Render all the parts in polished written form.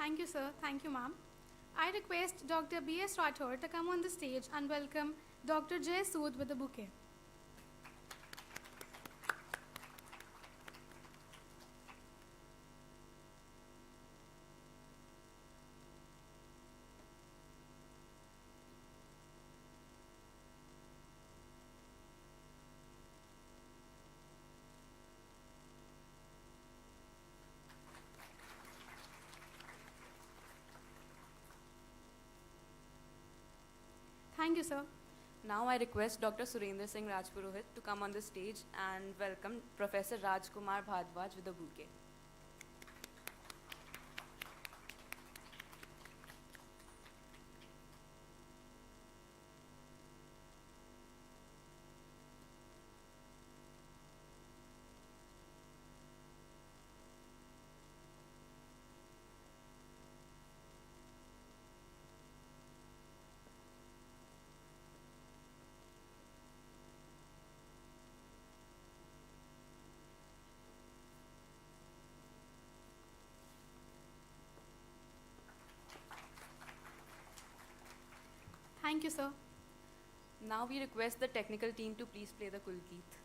Thank you, sir. Thank you, ma'am. I request Dr. B.S. Rathore to come on the stage and welcome Dr. Jay Sood with a bouquet. Thank you, sir. Now I request Dr. Surendra Singh Rajpurohit to come on the stage and welcome Professor Rajkumar Bhardwaj with a bouquet. Thank you, sir. Now we request the technical team to please play the Kulgeet.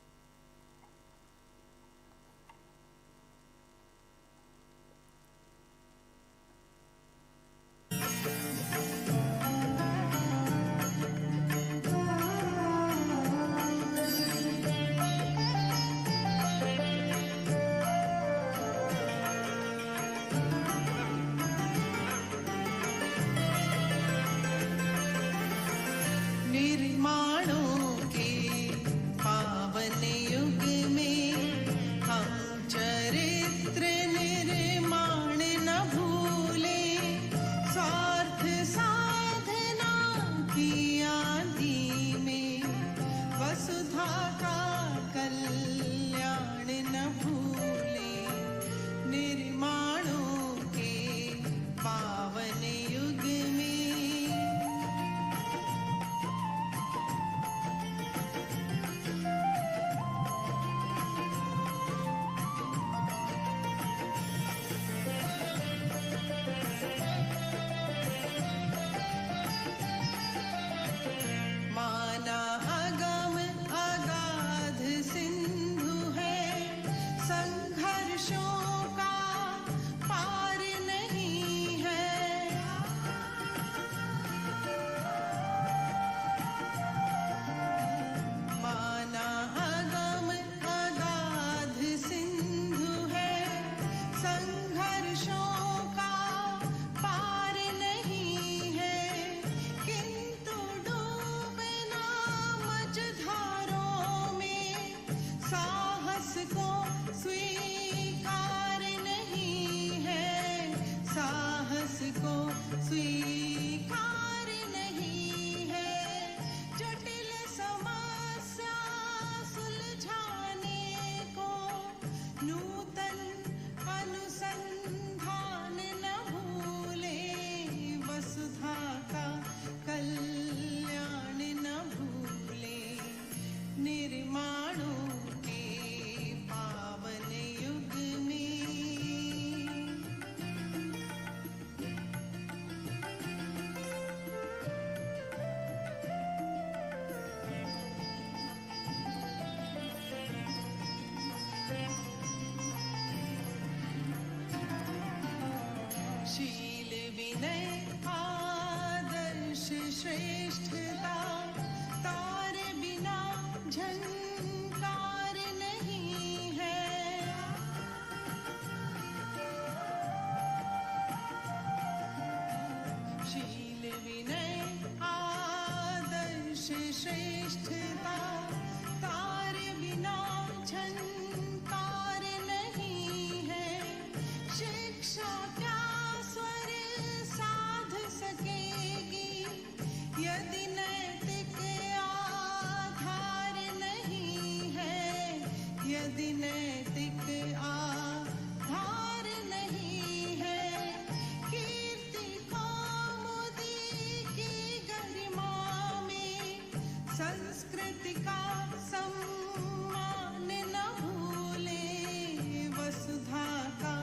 वसुधा का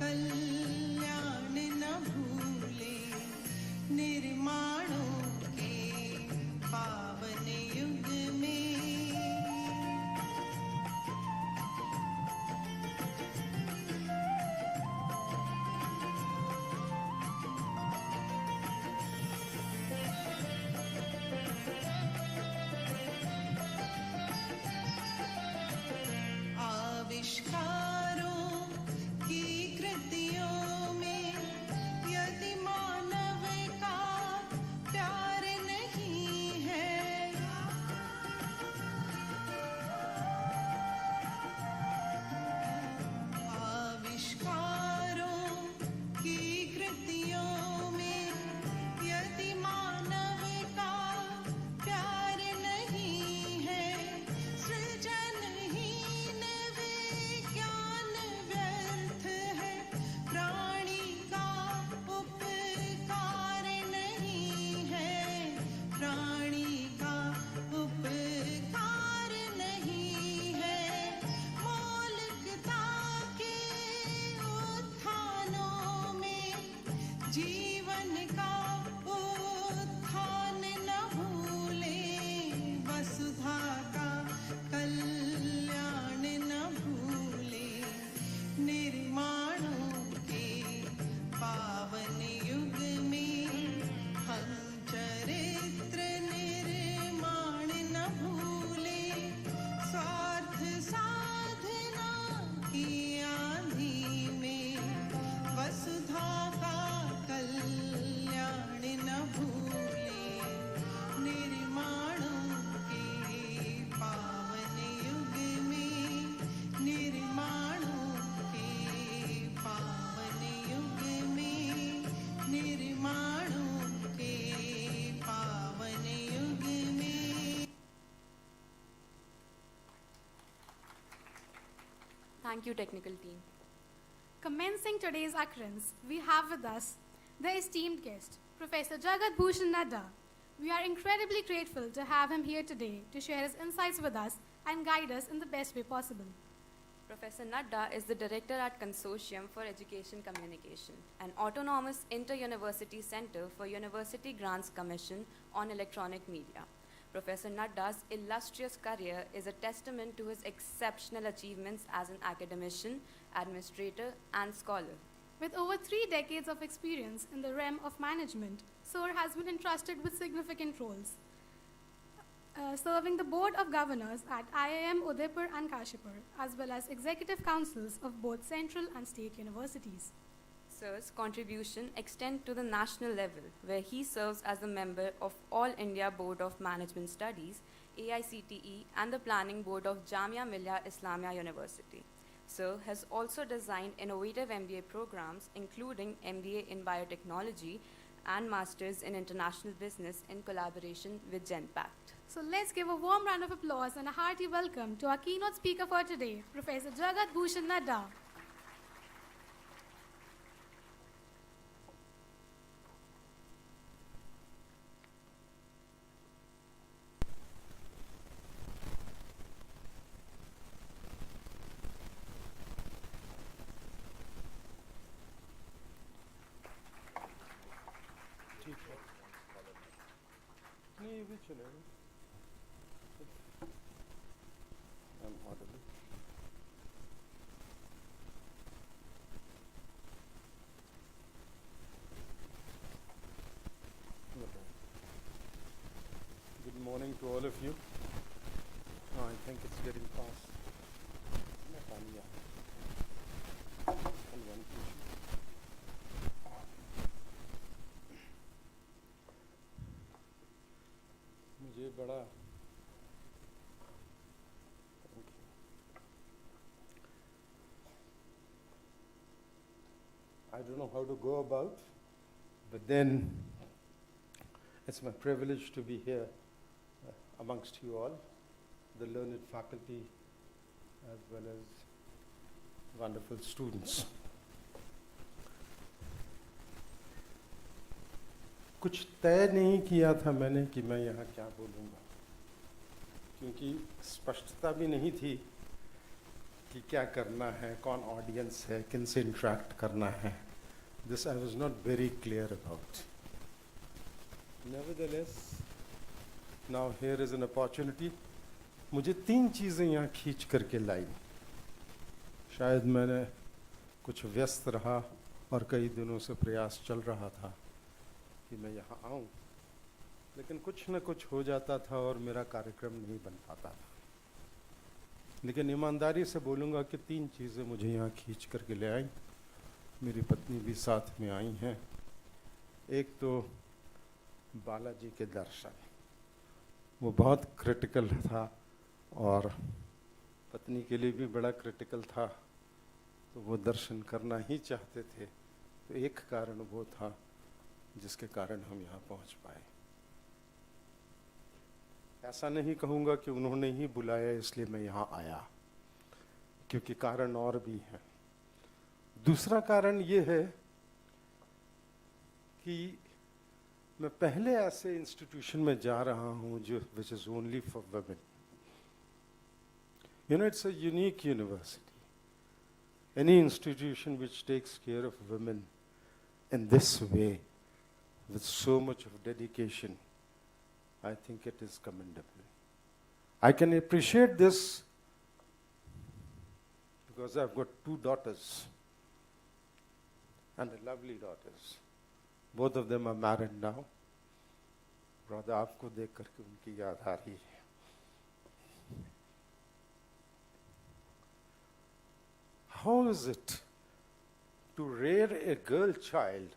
कल्याण न भूले। Thank you, technical team. Commencing today's occurrence, we have with us the esteemed guest, Professor Jagat Bhushan Nadda. We are incredibly grateful to have him here today to share his insights with us and guide us in the best way possible. Professor Nadda is the director at Consortium for Education Communication, an autonomous inter-university center for University Grants Commission on Electronic Media. Professor Nadda's illustrious career is a testament to his exceptional achievements as an academician, administrator, and scholar. With over 3 decades of experience in the realm of management, Sir has been entrusted with significant roles, serving the Board of Governors at IIM Udaipur and Kashipur, as well as executive councils of both central and state universities. Sir's contribution extends to the national level, where he serves as a member of All India Board of Management Studies, AICTE, and the Planning Board of Jamia Millia Islamia University. Sir has also designed innovative MBA programs, including MBA in Biotechnology and Masters in International Business in collaboration with GenPact. So let's give a warm round of applause and a hearty welcome to our keynote speaker for today, Professor Jagat Bhushan Nadda. नहीं ये भी चलेगा I'm audible. Good morning to all of you. I think it's getting past. And one tissue. मुझे बड़ा I don't know how to go about, but then it's my privilege to be here amongst you all, the learned faculty as well as wonderful students. कुछ तय नहीं किया था मैंने कि मैं यहाँ क्या बोलूँगा, क्योंकि स्पष्टता भी नहीं थी कि क्या करना है, कौन ऑडियंस है, किन से इंटरेक्ट करना है. This I was not very clear about. Nevertheless, now here is an opportunity. मुझे 3 चीज़ें यहाँ खींच करके लाई. शायद मैंने कुछ व्यस्त रहा और कई दिनों से प्रयास चल रहा था कि मैं यहाँ आऊँ, लेकिन कुछ न कुछ हो जाता था और मेरा कार्यक्रम नहीं बन पाता था. लेकिन ईमानदारी से बोलूँगा कि 3 चीज़ें मुझे यहाँ खींच करके ले आई. मेरी पत्नी भी साथ में आई हैं. एक तो बालाजी के दर्शन, वो बहुत क्रिटिकल था और पत्नी के लिए भी बड़ा क्रिटिकल था, तो वो दर्शन करना ही चाहते थे. तो एक कारण वो था जिसके कारण हम यहाँ पहुँच पाए. ऐसा नहीं कहूँगा कि उन्होंने ही बुलाया इसलिए मैं यहाँ आया, क्योंकि कारण और भी हैं. दूसरा कारण ये है कि मैं पहले ऐसे इंस्टीट्यूशन में जा रहा हूँ जो which is only for women. You know, it's a unique university. Any institution which takes care of women in this way, with so much of dedication, I think it is commendable. I can appreciate this because I've got 2 daughters and lovely daughters. Both of them are married now. Brother, आपको देख करके उनकी याद आ रही है. How is it to rear a girl child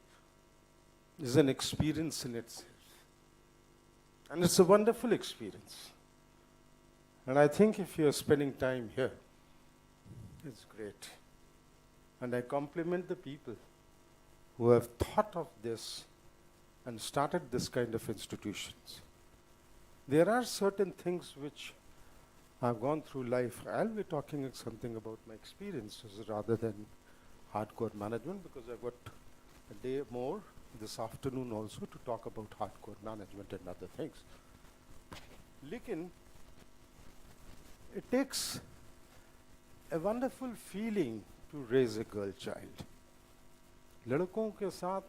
is an experience in itself. And it's a wonderful experience. And I think if you're spending time here, it's great. And I compliment the people who have thought of this and started this kind of institutions. There are certain things which I've gone through life. I'll be talking something about my experiences rather than hardcore management, because I've got a day more this afternoon also to talk about hardcore management and other things. Lekin, it takes a wonderful feeling to raise a girl child. लड़कों के साथ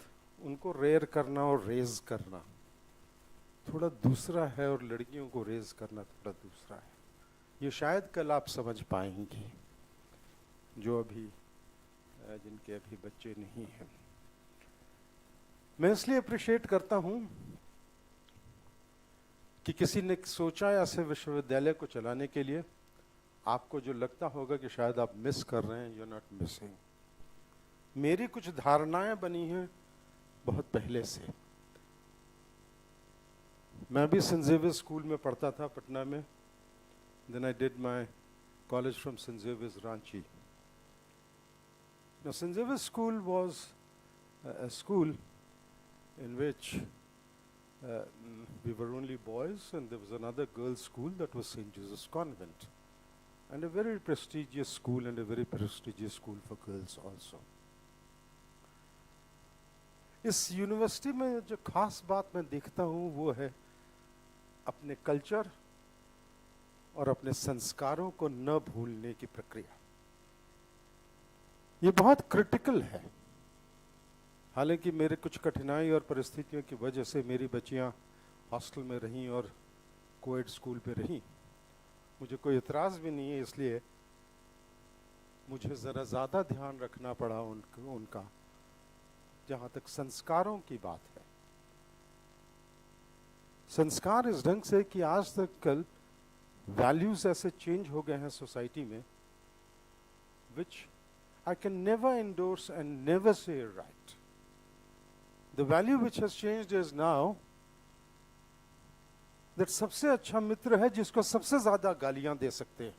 उनको rare करना और raise करना थोड़ा दूसरा है, और लड़कियों को रेज करना थोड़ा दूसरा है. ये शायद कल आप समझ पाएंगे, जो अभी जिनके अभी बच्चे नहीं हैं. मैं इसलिए अप्रिशिएट करता हूं कि किसी ने सोचा ऐसे विश्वविद्यालय को चलाने के लिए. आपको जो लगता होगा कि शायद आप मिस कर रहे हैं, यू आर नॉट मिसिंग. मेरी कुछ धारणाएं बनी हैं बहुत पहले से. मैं भी सेंट ज़ेवियर्स स्कूल में पढ़ता था पटना में. Then I did my college from Saint Xavier's Ranchi. Now St. Xavier's School was a school in which we were only boys, and there was another girls' school that was St. Joseph's Convent, and a very prestigious school, and a very prestigious school for girls also. इस university में जो खास बात मैं देखता हूँ वो है अपने कल्चर और अपने संस्कारों को न भूलने की प्रक्रिया. ये बहुत क्रिटिकल है. हालांकि मेरे कुछ कठिनाई और परिस्थितियों की वजह से मेरी बच्चियां हॉस्टल में रहीं और कोएड स्कूल पे रहीं. मुझे कोई इतराज़ भी नहीं है, इसलिए मुझे ज़रा ज़्यादा ध्यान रखना पड़ा उनका जहाँ तक संस्कारों की बात है. संस्कार इस ढंग से कि आज तक कल वैल्यूज ऐसे चेंज हो गए हैं सोसाइटी में, which I can never endorse and never say right. The value which has changed is now that सबसे अच्छा मित्र है जिसको सबसे ज्यादा गालियां दे सकते हैं.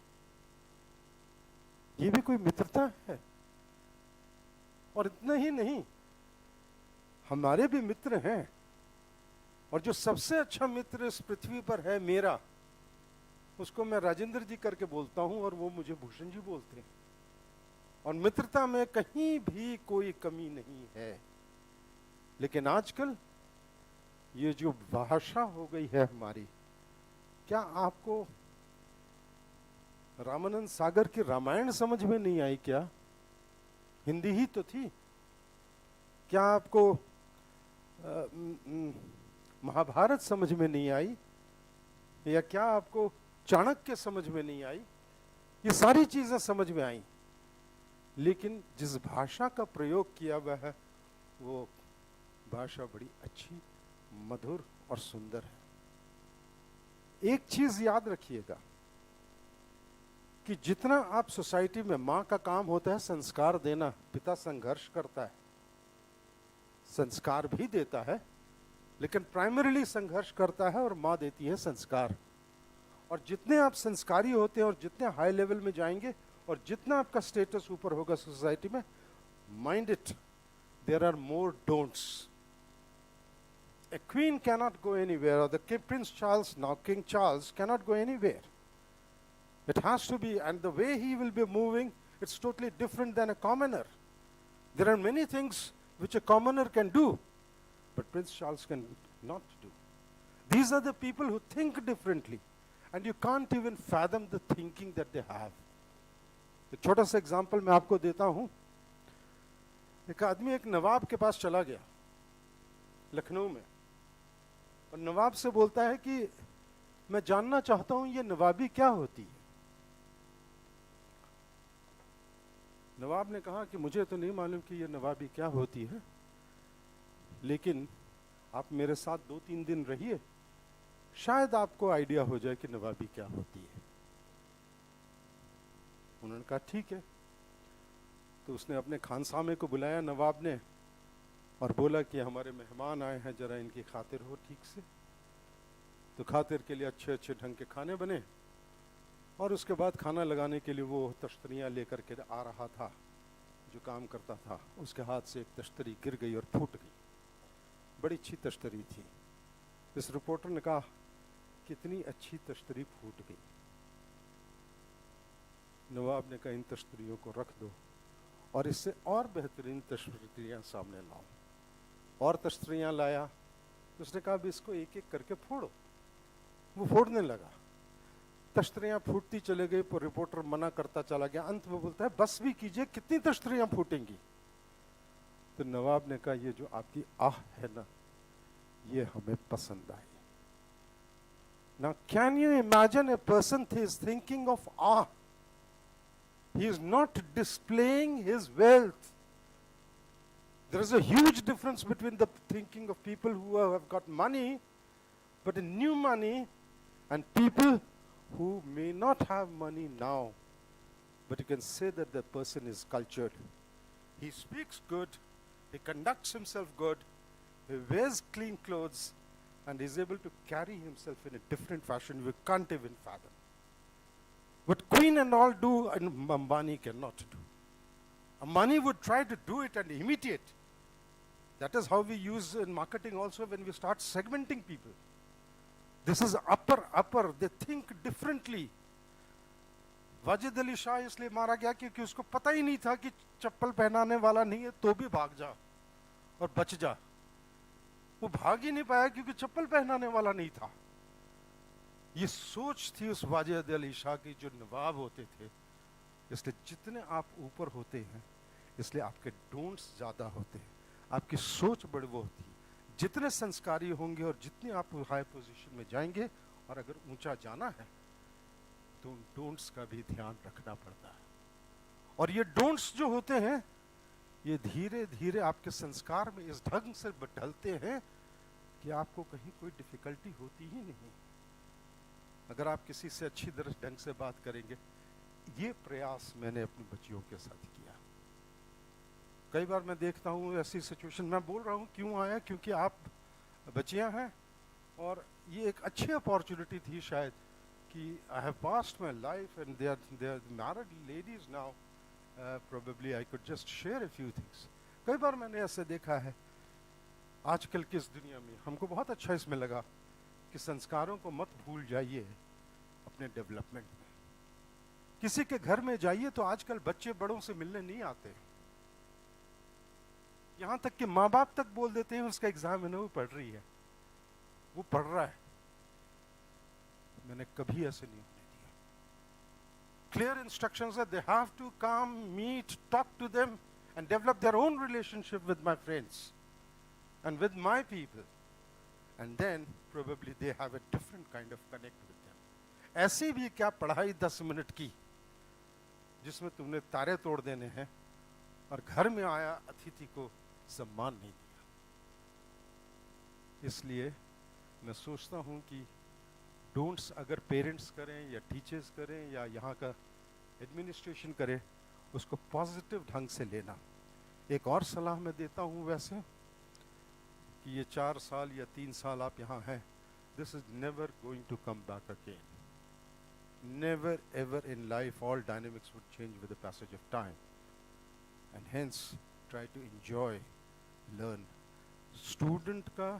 ये भी कोई मित्रता है. और इतना ही नहीं, हमारे भी मित्र हैं, और जो सबसे अच्छा मित्र इस पृथ्वी पर है मेरा, उसको मैं राजेंद्र जी करके बोलता हूं और वो मुझे भूषण जी बोलते हैं. और मित्रता में कहीं भी कोई कमी नहीं है. लेकिन आजकल ये जो भाषा हो गई है हमारी, क्या आपको रामानंद सागर की रामायण समझ में नहीं आई क्या? हिंदी ही तो थी. क्या आपको महाभारत समझ में नहीं आई? या क्या आपको चाणक्य समझ में नहीं आई? ये सारी चीजें समझ में आई, लेकिन जिस भाषा का प्रयोग किया हुआ है वो भाषा बड़ी अच्छी, मधुर और सुंदर है. एक चीज याद रखिएगा कि जितना आप सोसाइटी में, माँ का काम होता है संस्कार देना, पिता संघर्ष करता है, संस्कार भी देता है, लेकिन प्राइमरीली संघर्ष करता है और माँ देती है संस्कार. और जितने आप संस्कारी होते हैं और जितने हाई लेवल में जाएंगे और जितना आपका स्टेटस ऊपर होगा सोसाइटी में, mind it, there are more don'ts. A queen cannot go anywhere, or the Prince Charles, now King Charles, cannot go anywhere. It has to be, and the way he will be moving, it's totally different than a commoner. There are many things which a commoner can do, but Prince Charles can not do. These are the people who think differently, and you can't even fathom the thinking that they have. एक छोटा सा example मैं आपको देता हूं. एक आदमी एक नवाब के पास चला गया लखनऊ में, और नवाब से बोलता है कि मैं जानना चाहता हूं ये नवाबी क्या होती है. नवाब ने कहा कि मुझे तो नहीं मालूम कि ये नवाबी क्या होती है, लेकिन आप मेरे साथ 2-3 दिन रहिए, शायद आपको आइडिया हो जाए कि नवाबी क्या होती है. उन्होंने कहा ठीक है. तो उसने अपने खानसामे को बुलाया नवाब ने, और बोला कि हमारे मेहमान आए हैं, जरा इनकी खातिर हो ठीक से. तो खातिर के लिए अच्छे अच्छे ढंग के खाने बने, और उसके बाद खाना लगाने के लिए वो तश्तरियाँ लेकर के आ रहा था. जो काम करता था उसके हाथ से एक तश्तरी गिर गई और फूट गई. बड़ी अच्छी तश्तरी थी. इस रिपोर्टर ने कहा कितनी अच्छी तश्तरी फूट गई. नवाब ने कहा इन तश्तरियों को रख दो और इससे और बेहतरीन तश्तरियाँ सामने लाओ। और तश्तरियाँ लाया तो उसने कहा अब इसको एक एक करके फोड़ो। वो फोड़ने लगा, तश्तरियाँ फूटती चले गई, पर रिपोर्टर मना करता चला गया। अंत में बोलता है बस भी कीजिए, कितनी तश्तरियाँ फूटेंगी। तो नवाब ने कहा ये जो आपकी आह है ना, ये हमें पसंद आई। Now can you imagine a person is thinking of awe? He is not displaying his wealth. There is a huge difference between the thinking of people who have got money, but a new money, and people who may not have money now, but you can say that the person is cultured. He speaks good, he conducts himself good, he wears clean clothes, and is able to carry himself in a different fashion we can't even fathom. What Queen and all do, and Ambani cannot do. Ambani would try to do it and imitate. That is how we use in marketing also when we start segmenting people. This is upper, they think differently. Wajid Ali Shah इसलिए मारा गया क्योंकि उसको पता ही नहीं था कि चप्पल पहनाने वाला नहीं है तो भी भाग जा और बच जा। वो भाग ही नहीं पाया क्योंकि चप्पल पहनाने वाला नहीं था। ये सोच थी उस वाजिद अली शाह की जो नवाब होते थे। इसलिए जितने आप ऊपर होते हैं इसलिए आपके डोंट्स ज्यादा होते हैं, आपकी सोच बड़ी वो होती है। जितने संस्कारी होंगे और जितने आप हाई पोजीशन में जाएंगे और अगर ऊंचा जाना है तो उन डोंट्स का भी ध्यान रखना पड़ता है। और ये डोंट्स जो होते हैं ये धीरे धीरे आपके संस्कार में इस ढंग से ढलते हैं कि आपको कहीं कोई डिफिकल्टी होती ही नहीं। अगर आप किसी से अच्छी तरह ढंग से बात करेंगे, ये प्रयास मैंने अपनी बच्चियों के साथ किया। कई बार मैं देखता हूँ ऐसी सिचुएशन, मैं बोल रहा हूँ क्यों आया, क्योंकि आप बच्चियां हैं और ये एक अच्छी अपॉर्चुनिटी थी शायद कि I have passed my life and they are married ladies now, probably I could just share a few things. कई बार मैंने ऐसे देखा है आजकल की इस दुनिया में, हमको बहुत अच्छा इसमें लगा कि संस्कारों को मत भूल जाइए अपने डेवलपमेंट में। किसी के घर में जाइए तो आजकल बच्चे बड़ों से मिलने नहीं आते, यहां तक कि माँ बाप तक बोल देते हैं उसका एग्जाम है ना, वो पढ़ रही है, वो पढ़ रहा है। मैंने कभी ऐसे नहीं होने दिया। Clear instructions that they have to come, meet, talk to them and develop their own relationship with my friends and with my people, and then probably they have a different kind of connect with them. ऐसी भी क्या पढ़ाई 10 minute की जिसमें तुमने तारे तोड़ देने हैं और घर में आया अतिथि को सम्मान नहीं दिया। इसलिए मैं सोचता हूं कि डोंट्स अगर पेरेंट्स करें या टीचर्स करें या यहाँ का एडमिनिस्ट्रेशन करे, उसको पॉजिटिव ढंग से लेना। एक और सलाह मैं देता हूँ वैसे कि ये 4 साल या 3 साल आप यहाँ हैं, this is never going to come back again. Never ever in life all dynamics would change with the passage of time, and hence try to enjoy, learn. Student का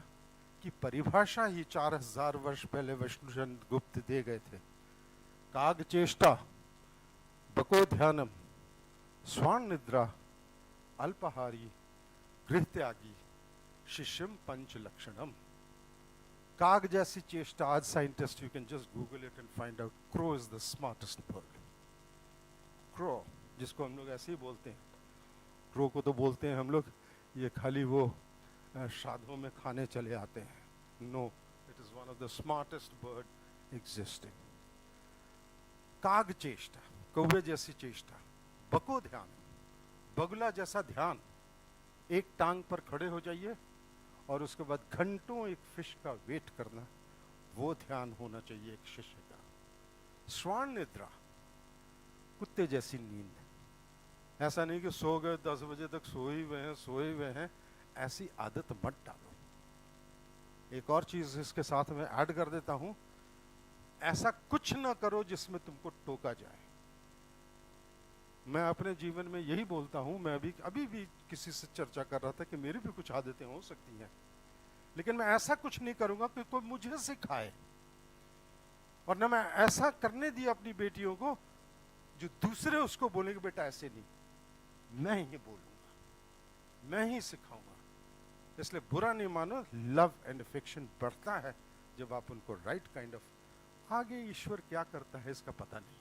की परिभाषा ही 4000 वर्ष पहले विष्णुचंद्र गुप्त दे गए थे। काग चेष्टा, बको ध्यानम, स्वान निद्रा, अल्पाहारी, गृह त्यागी, शिष्यम पंच लक्षणम। काग जैसी चेष्टा, आज scientist, you can just Google it and find out, crow is the smartest bird. Crow जिसको हम लोग ऐसे ही बोलते हैं, क्रो को तो बोलते हैं हम लोग ये खाली वो श्राद्धों में खाने चले आते हैं। No, it is one of the smartest bird existing. काग चेष्टा, कौवे जैसी चेष्टा, बको ध्यान, बगुला जैसा ध्यान। एक टांग पर खड़े हो जाइए और उसके बाद घंटों एक फिश का वेट करना, वो ध्यान होना चाहिए एक शिष्य का। स्वान निद्रा, कुत्ते जैसी नींद। ऐसा नहीं कि सो गए 10 बजे तक सोए हुए हैं, ऐसी आदत मत डालो। एक और चीज इसके साथ में ऐड कर देता हूं, ऐसा कुछ ना करो जिसमें तुमको टोका जाए। मैं अपने जीवन में यही बोलता हूं, मैं अभी भी किसी से चर्चा कर रहा था कि मेरी भी कुछ आदतें हो सकती हैं, लेकिन मैं ऐसा कुछ नहीं करूंगा कि कोई मुझे सिखाए, और ना मैं ऐसा करने दिया अपनी बेटियों को जो दूसरे उसको बोलेंगे बेटा ऐसे नहीं, मैं ही बोलूंगा, मैं ही सिखाऊंगा। इसलिए बुरा नहीं मानो, लव एंड अफेक्शन बढ़ता है जब आप उनको राइट काइंड ऑफ, आगे ईश्वर क्या करता है इसका पता नहीं।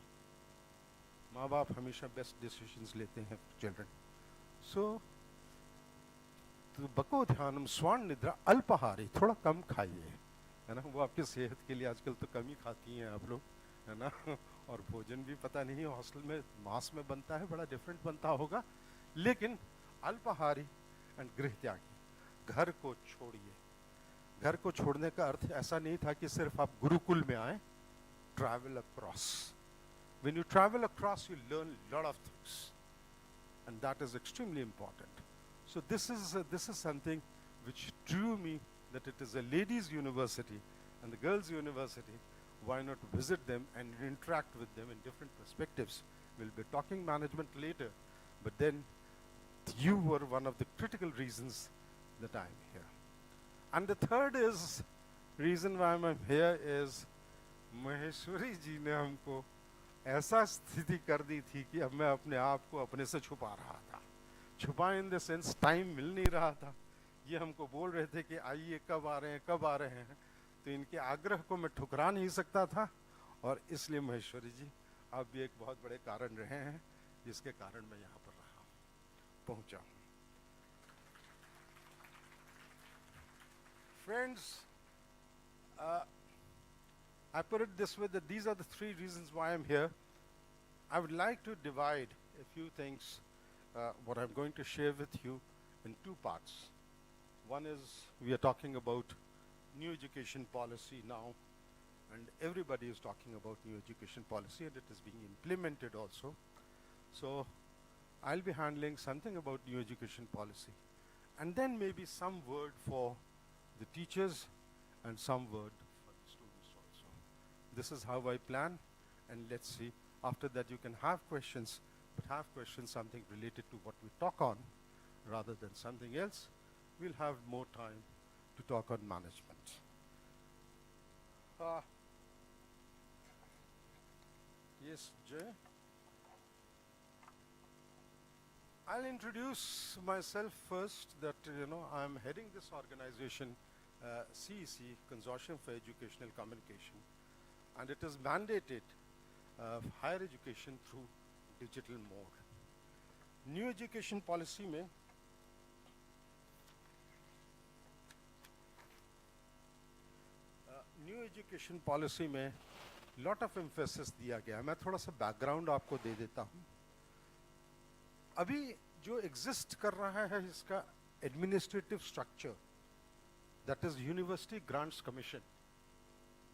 माँ बाप हमेशा बेस्ट डिसीजंस लेते हैं चिल्ड्रन। सो तो बको ध्यानम स्वर्ण निद्रा अल्पाहारी, थोड़ा कम खाइए, है ना। वो आपकी सेहत के लिए आजकल तो कम ही खाती हैं आप लोग, है ना। और भोजन भी पता नहीं हॉस्टल में मांस में बनता है, बड़ा डिफरेंट बनता होगा, लेकिन अल्पाहारी एंड गृह त्यागी, घर को छोड़िए। घर को छोड़ने का अर्थ ऐसा नहीं था कि सिर्फ आप गुरुकुल में आए, travel across. When you travel across, you learn a lot of things, and that is extremely important. So this is something which drew me, that it is a ladies' university and the girls' university. Why not visit them and interact with them in different perspectives? We'll be talking management later, but then you were one of the critical reasons that I'm here. And the third reason why I'm here is Maheshwari ji ने हमको ऐसा स्थिति कर दी थी कि अब मैं अपने आप को अपने से छुपा रहा था। छुपा इन द सेंस टाइम मिल नहीं रहा था। ये हमको बोल रहे थे कि आइए, कब आ रहे हैं, कब आ रहे हैं, तो इनके आग्रह को मैं ठुकरा नहीं सकता था, और इसलिए महेश्वरी जी आप भी एक बहुत बड़े कारण रहे हैं जिसके कारण मैं यहाँ पर रहा हूँ, पहुँचा हूँ। Friends, I put it this way, that these are the three reasons why I'm here. I would like to divide a few things, what I'm going to share with you, in two parts. One is, we are talking about new education policy now, and everybody is talking about new education policy, and it is being implemented also. So I'll be handling something about new education policy, and then maybe some word for the teachers and some word for the students also. This is how I plan, and let's see. After that you can have questions, but have questions something related to what we talk on rather than something else. We'll have more time to talk on management. Yes, Jay? I'll introduce myself first, that I'm heading this organization, CEC, Consortium for Educational Communication, and it is mandated higher education through digital mode. New education policy में lot of emphasis दिया गया है। मैं थोड़ा सा background आपको दे देता हूँ। अभी जो exist कर रहा है इसका administrative structure, that is University Grants Commission,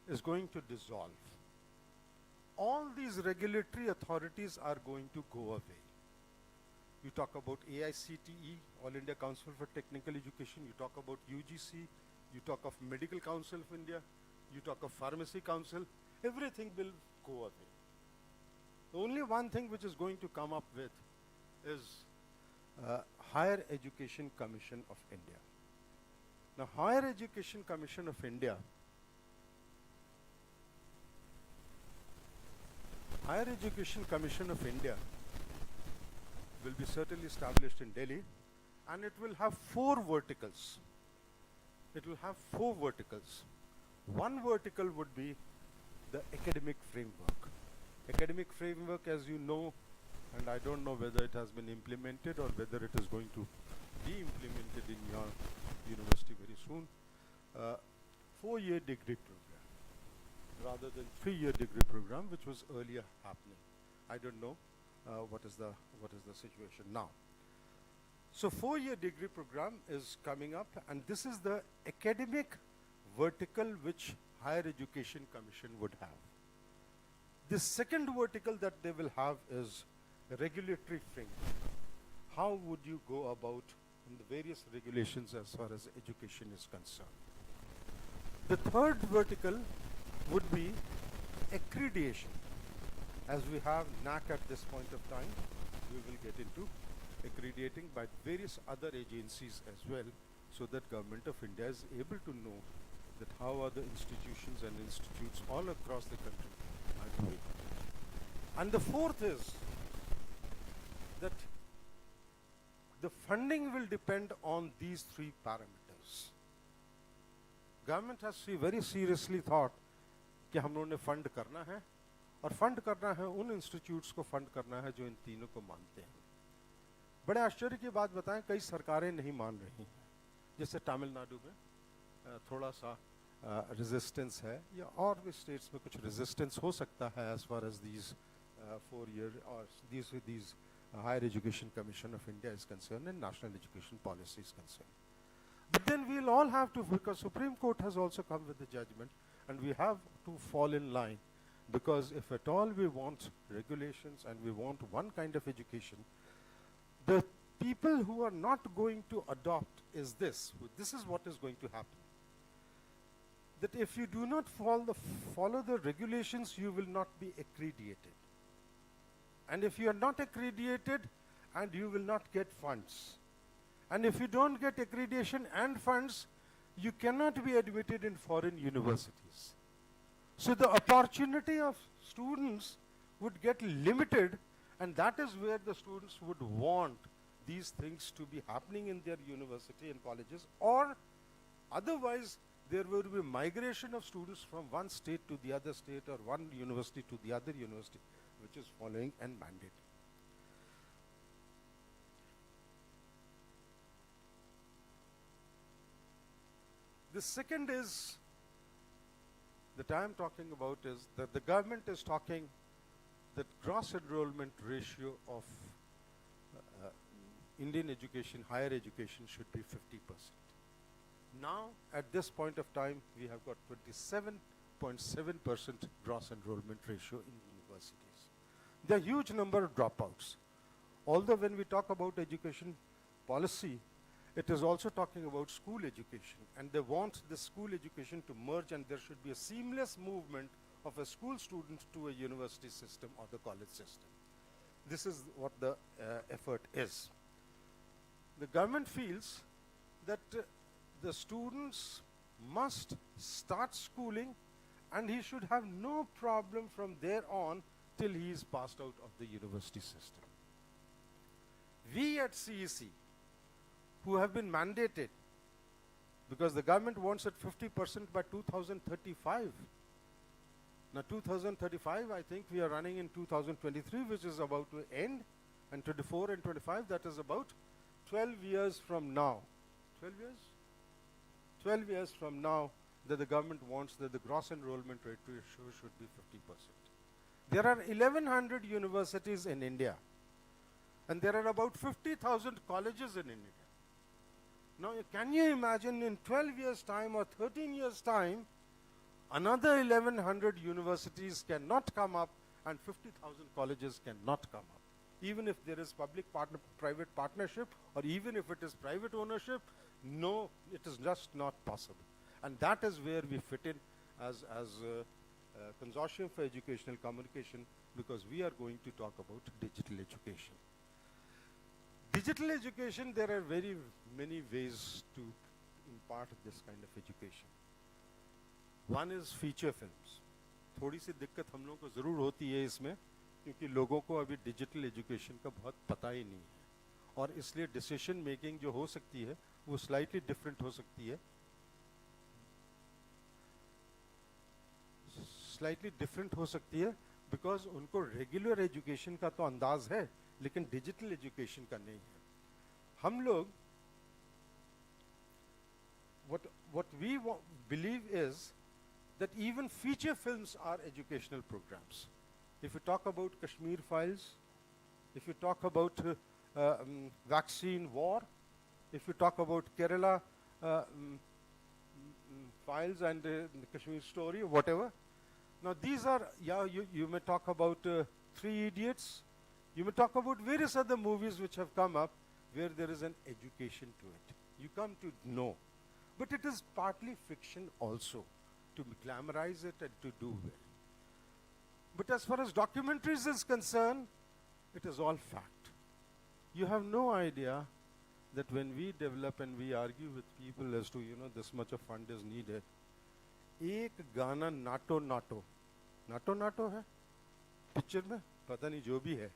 is going to dissolve. All these regulatory authorities are going to go away. You talk about AICTE, All India Council for Technical Education, you talk about UGC, you talk of Medical Council of India, you talk of Pharmacy Council, everything will go away. The only one thing which is going to come up with is Higher Education Commission of India. Now, Higher Education Commission of India will be certainly established in Delhi, and it will have four verticals. One vertical would be the academic framework. Academic framework, as you know, and I don't know whether it has been implemented or whether it is going to be implemented in your university very soon, 4-year degree program rather than 3-year degree program, which was earlier happening. I don't know what is the situation now. So 4-year degree program is coming up, and this is the academic vertical which Higher Education Commission would have. The second vertical that they will have is regulatory framework. How would you go about in the various regulations as far as education is concerned? The third vertical would be accreditation. As we have NAC at this point of time, we will get into accrediting by various other agencies as well, so that Government of India is able to know that how are the institutions and institutes all across the country are doing. And the fourth is that the funding will depend on these three parameters. Government has very seriously thought कि हम लोगों ने fund करना है और fund करना है उन इंस्टीट्यूट्स को फंड करना है जो इन तीनों को मानते हैं. बड़े आश्चर्य की बात बताएं, कई सरकारें नहीं मान रही हैं. जैसे तमिलनाडु में थोड़ा सा रेजिस्टेंस है, या और भी स्टेट्स में कुछ रेजिस्टेंस हो सकता है as far as these 4-year or these Higher Education Commission of India is concerned and National Education Policy is concerned. But then we'll all have to, because Supreme Court has also come with the judgment, and we have to fall in line, because if at all we want regulations and we want one kind of education, the people who are not going to adopt is this is what is going to happen. That if you do not follow the regulations, you will not be accredited. And if you are not accredited, and you will not get funds. And if you don't get accreditation and funds, you cannot be admitted in foreign universities. So the opportunity of students would get limited, and that is where the students would want these things to be happening in their university and colleges, or otherwise there will be migration of students from one state to the other state, or one university to the other university, which is following and mandated. The second is that I am talking about is that the government is talking that gross enrollment ratio of Indian education, higher education, should be 50%. Now, at this point of time, we have got 27.7% gross enrollment ratio in universities. There are huge number of dropouts. Although when we talk about education policy, it is also talking about school education, and they want the school education to merge, and there should be a seamless movement of a school student to a university system or the college system. This is what the effort is. The government feels that the students must start schooling, and he should have no problem from there on till he is passed out of the university system. We at CEC, who have been mandated, because the government wants it 50% by 2035. Now 2035, I think we are running in 2023, which is about to end, and 24 and 25, that is about 12 years from now. 12 years? 12 years from now, that the government wants that the gross enrollment rate should be 50%. There are 1,100 universities in India, and there are about 50,000 colleges in India. Now, can you imagine in 12 years' time or 13 years' time, another 1,100 universities cannot come up and 50,000 colleges cannot come up? Even if there is public-private partnership, or even if it is private ownership, no, it is just not possible. And that is where we fit in as Consortium for Educational Communication, because we are going to talk about digital education. Digital education, there are very many ways to impart this kind of education. One is feature films. थोड़ी सी दिक्कत हम लोगों को ज़रूर होती है इसमें, क्योंकि लोगों को अभी डिजिटल एजुकेशन का बहुत पता ही नहीं है, और इसलिए डिसीजन मेकिंग जो हो सकती है वो स्लाइटली डिफरेंट हो सकती है, बिकॉज उनको रेगुलर एजुकेशन का तो अंदाज है, लेकिन डिजिटल एजुकेशन का नहीं है. हम लोग what we believe is that even feature films are educational programs. If you talk about Kashmir files, if you talk about vaccine war, if you talk about Kerala files and the Kashmir story, whatever. Now these are, you may talk about Three Idiots, you may talk about various other movies which have come up where there is an education to it. You come to know. But it is partly fiction also, to glamorize it and to do well. But as far as documentaries is concerned, it is all fact. You have no idea that when we develop and we argue with people as to, this much of fund is needed, एक गाना NATO NATO है picture में, पता नहीं जो भी है,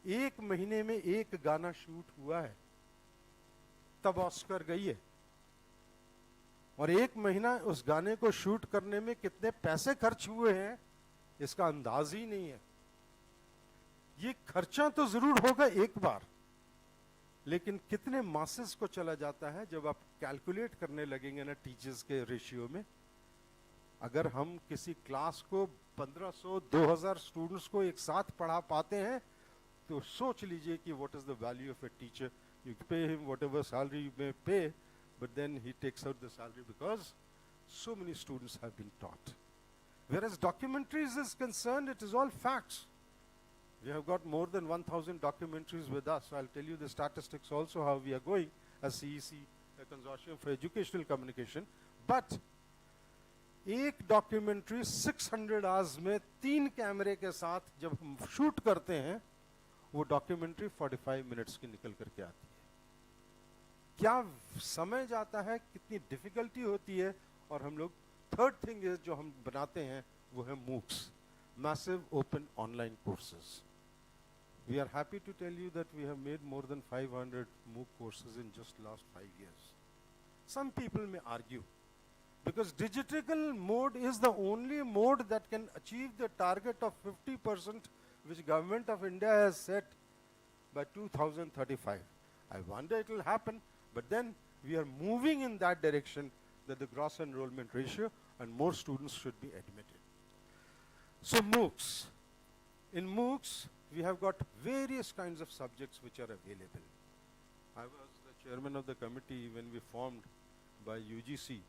1 महीने में 1 गाना शूट हुआ है, तब ऑस्कर गई है। और 1 महीना उस गाने को शूट करने में कितने पैसे खर्च हुए हैं इसका अंदाज ही नहीं है। ये खर्चा तो जरूर होगा एक बार, लेकिन कितने मासेस को चला जाता है जब आप कैलकुलेट करने लगेंगे ना टीचर्स के रेशियो में। अगर हम किसी क्लास को 1500 2000 स्टूडेंट्स को एक साथ पढ़ा पाते हैं तो सोच लीजिए कि what is the value of a teacher. You pay him whatever salary you may पे, but then he takes out the salary because so many students have been taught. Whereas documentaries is concerned, it is all facts. We have got more than 1000 documentaries with us. So I'll tell you the statistics also, how we are going as CEC, a Consortium for Educational Communication. But एक documentary 600 hours में 3 कैमरे के साथ जब हम shoot करते हैं, वो डॉक्यूमेंट्री 45 मिनट्स की निकल करके आती है। क्या समय जाता है, कितनी डिफिकल्टी होती है। और हम लोग थर्ड थिंग इज जो हम बनाते हैं वो है MOOCs, massive open online courses. We are happy to tell you that we have made more than 500 MOOC courses in just last 5 years. Some people may argue because digital mode is the only mode that can achieve the target of 50% which government of India has set by 2035. I wonder it will happen. But then we are moving in that direction, that the gross enrollment ratio and more students should be admitted. So MOOCs. In MOOCs, we have got various kinds of subjects which are available. I was the chairman of the committee when we formed by UGC.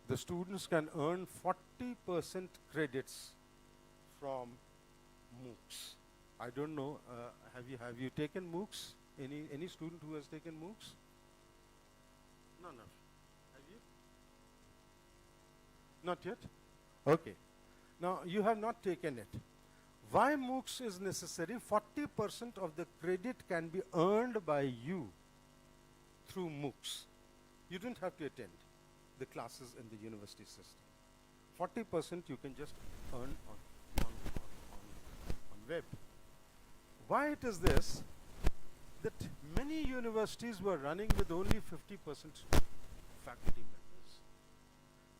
The students can earn 40% credits from MOOCs. I don't know, have you taken MOOCs? Any student who has taken MOOCs? None of you. Have you? Not yet? Okay. Now, you have not taken it. Why MOOCs is necessary? 40% of the credit can be earned by you through MOOCs. You don't have to attend the classes in the university system. 40% you can just earn on web. Why it is this? That many universities were running with only 50% faculty members.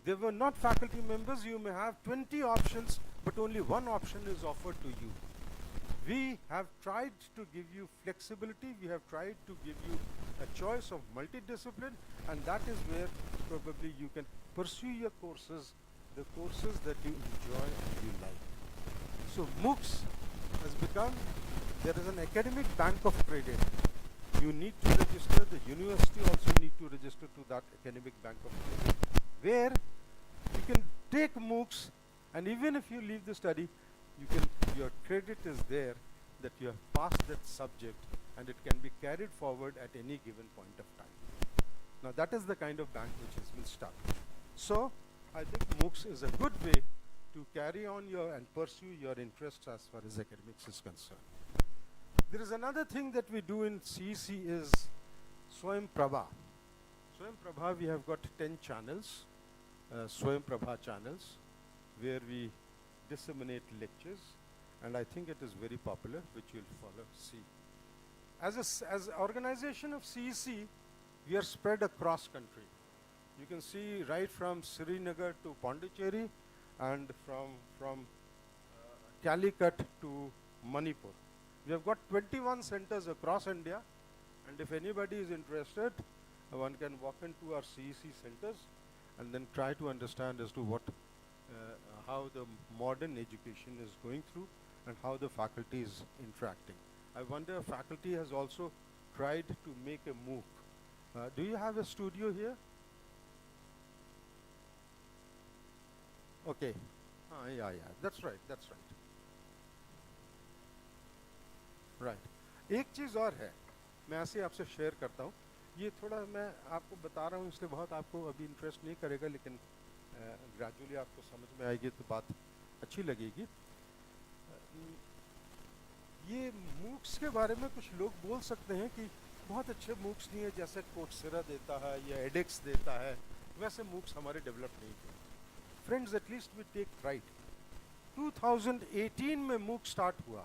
They were not faculty members. You may have 20 options, but only one option is offered to you. We have tried to give you flexibility. We have tried to give you a choice of multidiscipline, and that is where probably you can pursue your courses, the courses that you enjoy and you like. So MOOCs has become, there is an academic bank of credit. You need to register, the university also need to register to that academic bank of credit, where you can take MOOCs, and even if you leave the study, your credit is there that you have passed that subject, and it can be carried forward at any given point of time. Now that is the kind of bank which has been started. So I think MOOCs is a good way to carry on and pursue your interests as far as academics is concerned. There is another thing that we do in CEC is Swayam Prabha. Swayam Prabha, we have got 10 channels, Swayam Prabha channels, where we disseminate lectures, and I think it is very popular, which you'll follow, see. As organization of CEC, we are spread across country. You can see right from Srinagar to Pondicherry, and from Calicut to Manipur. We have got 21 centers across India, and if anybody is interested, one can walk into our CEC centers and then try to understand as to how the modern education is going through and how the faculty is interacting. I wonder if faculty has also tried to make a MOOC. Do you have a studio here? Okay. Yeah, that's right. Right. एक चीज़ और है, मैं ऐसे आपसे share करता हूँ। ये थोड़ा मैं आपको बता रहा हूँ इसलिए बहुत आपको अभी इंटरेस्ट नहीं करेगा, लेकिन ग्रेजुअली आपको समझ में आएगी तो बात अच्छी लगेगी। ये मूक्स के बारे में कुछ लोग बोल सकते हैं कि बहुत अच्छे मूक्स नहीं है, जैसे कोर्सेरा देता है या एडेक्स देता है, वैसे मूक्स हमारे डेवलप नहीं हुए। Friends, at least we take pride 2018 में मूक स्टार्ट हुआ,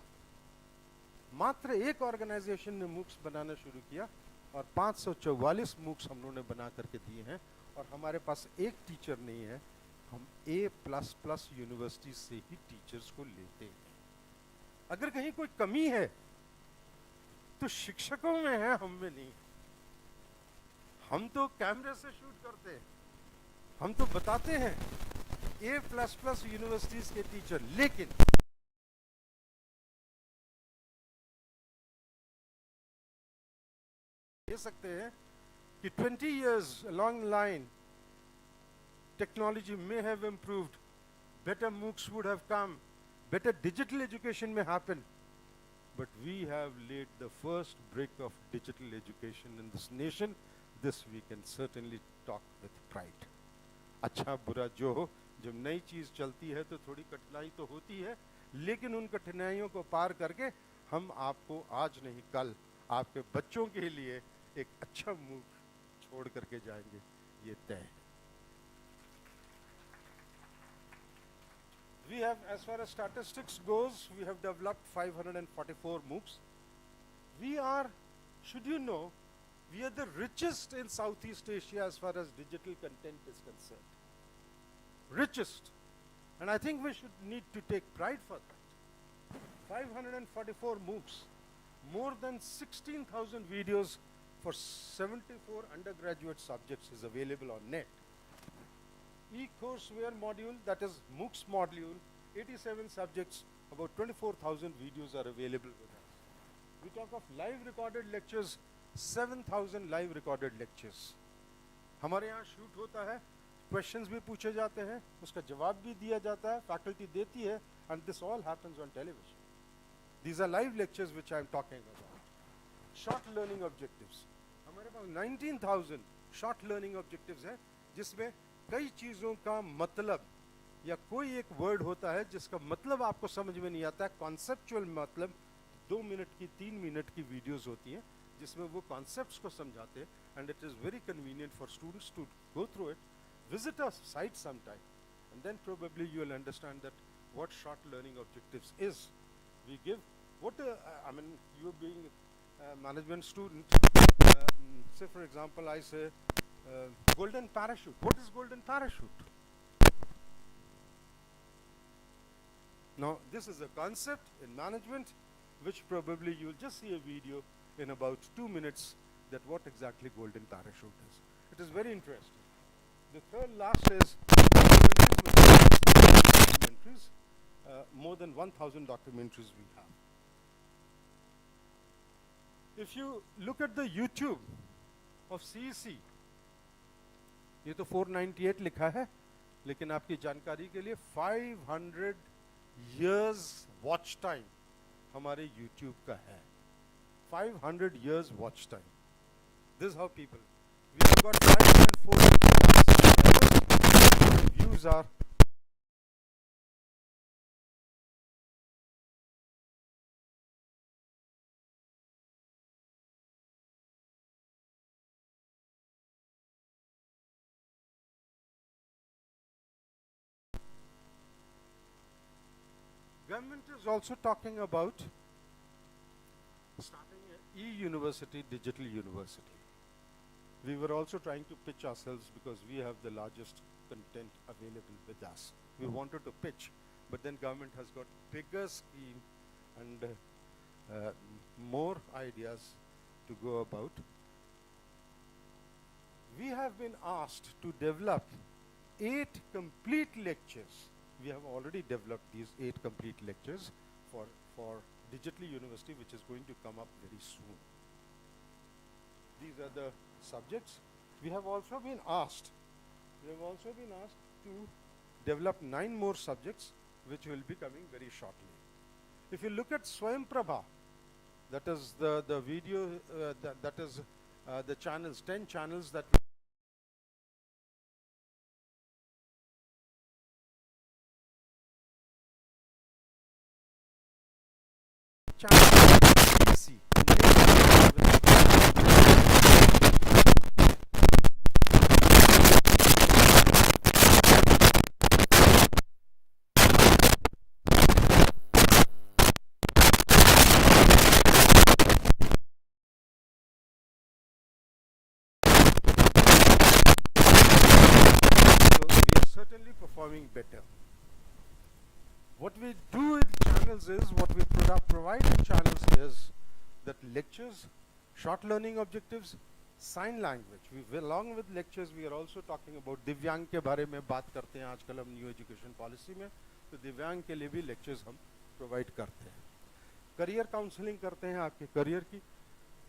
मात्र एक ऑर्गेनाइजेशन ने मूक्स बनाना शुरू किया और 544 मूक्स हम लोगों ने बना करके दिए हैं, और हमारे पास एक टीचर नहीं है, हम A++ यूनिवर्सिटी से ही टीचर्स को लेते हैं। अगर कहीं कोई कमी है तो शिक्षकों में है, हम में नहीं। हम तो कैमरे से शूट करते हैं, हम तो बताते हैं A++ यूनिवर्सिटीज के टीचर, लेकिन कह सकते हैं कि 20 years along the line technology may have improved, better MOOCs would have come, better digital education may happen, but we have laid the first brick of digital education in this nation. This we can certainly talk with pride. अच्छा बुरा जो हो, जब नई चीज चलती है तो थोड़ी कठिनाई तो होती है, लेकिन उन कठिनाइयों को पार करके हम आपको आज नहीं कल आपके बच्चों के लिए एक अच्छा मूक छोड़ करके जाएंगे, ये तय है। We have, as far as statistics goes, we have developed 544 MOOCs. We are, should you know, we are the richest in Southeast Asia as far as digital content is concerned. Richest. And I think we should need to take pride for that. 544 MOOCs, more than 16,000 videos for 74 undergraduate subjects is available on net. E-courseware module, that is MOOCs module, 87 subjects, about 24,000 videos are available with us. We talk of live recorded lectures, 7,000 live recorded lectures. हमारे यहाँ shoot होता है, questions भी पूछे जाते हैं, उसका जवाब भी दिया जाता है, faculty देती है, and this all happens on television. These are live lectures which I am talking about. Short learning objectives. हमारे पास 19,000 short learning objectives हैं, जिसमें कई चीज़ों का मतलब या कोई एक वर्ड होता है जिसका मतलब आपको समझ में नहीं आता है, कॉन्सेप्चुअल मतलब 2 मिनट की 3 मिनट की वीडियोस होती हैं जिसमें वो कॉन्सेप्ट्स को समझाते हैं, and it is very convenient for students to go through it, visit a site sometime, and then probably you will understand that what short learning objectives is. We give what I mean, you being a management student, say for example I say golden parachute. What is golden parachute? Now this is a concept in management which probably you will just see a video in about 2 minutes that what exactly golden parachute is. It is very interesting. The third last is documentaries. More than 1,000 documentaries we have. If you look at the YouTube of CEC, ये तो 498 लिखा है, लेकिन आपकी जानकारी के लिए 500 years watch time हमारे YouTube का है. 500 years watch time. This is how people. We have got 5.4 views are. Government is also talking about starting an e-university, digital university. We were also trying to pitch ourselves because we have the largest content available with us. We wanted to pitch, but then government has got bigger scheme and more ideas to go about. We have been asked to develop 8 complete lectures. We have already developed these 8 complete lectures for digital university, which is going to come up very soon. These are the subjects. We have also been asked to develop 9 more subjects, which will be coming very shortly. If you look at Swayam Prabha, that is the video, that is the channels, 10 channels that easy. performing better. What we do in channels is, what we provide in channels is that lectures, short learning objectives, sign language. Along with lectures, we are also talking about दिव्यांग के बारे में बात करते हैं आजकल हम new education policy में, तो दिव्यांग के लिए भी लेक्चर्स हम प्रोवाइड करते हैं. करियर काउंसलिंग करते हैं आपके करियर की.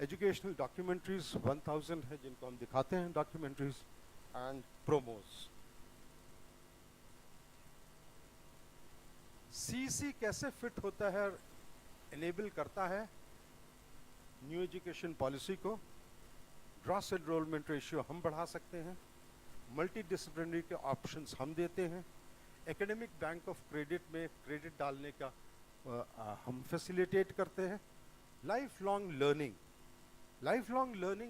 एजुकेशनल डॉक्यूमेंट्रीज 1000 है जिनको हम दिखाते हैं डॉक्यूमेंट्रीज एंड प्रोमोज. सीसी कैसे फिट होता है, एनेबल करता है न्यू एजुकेशन पॉलिसी को. ग्रॉस एनरोलमेंट रेशियो हम बढ़ा सकते हैं. मल्टी डिसिप्लिनरी के ऑप्शंस हम देते हैं. एकेडमिक बैंक ऑफ क्रेडिट में क्रेडिट डालने का हम फैसिलिटेट करते हैं. Life long learning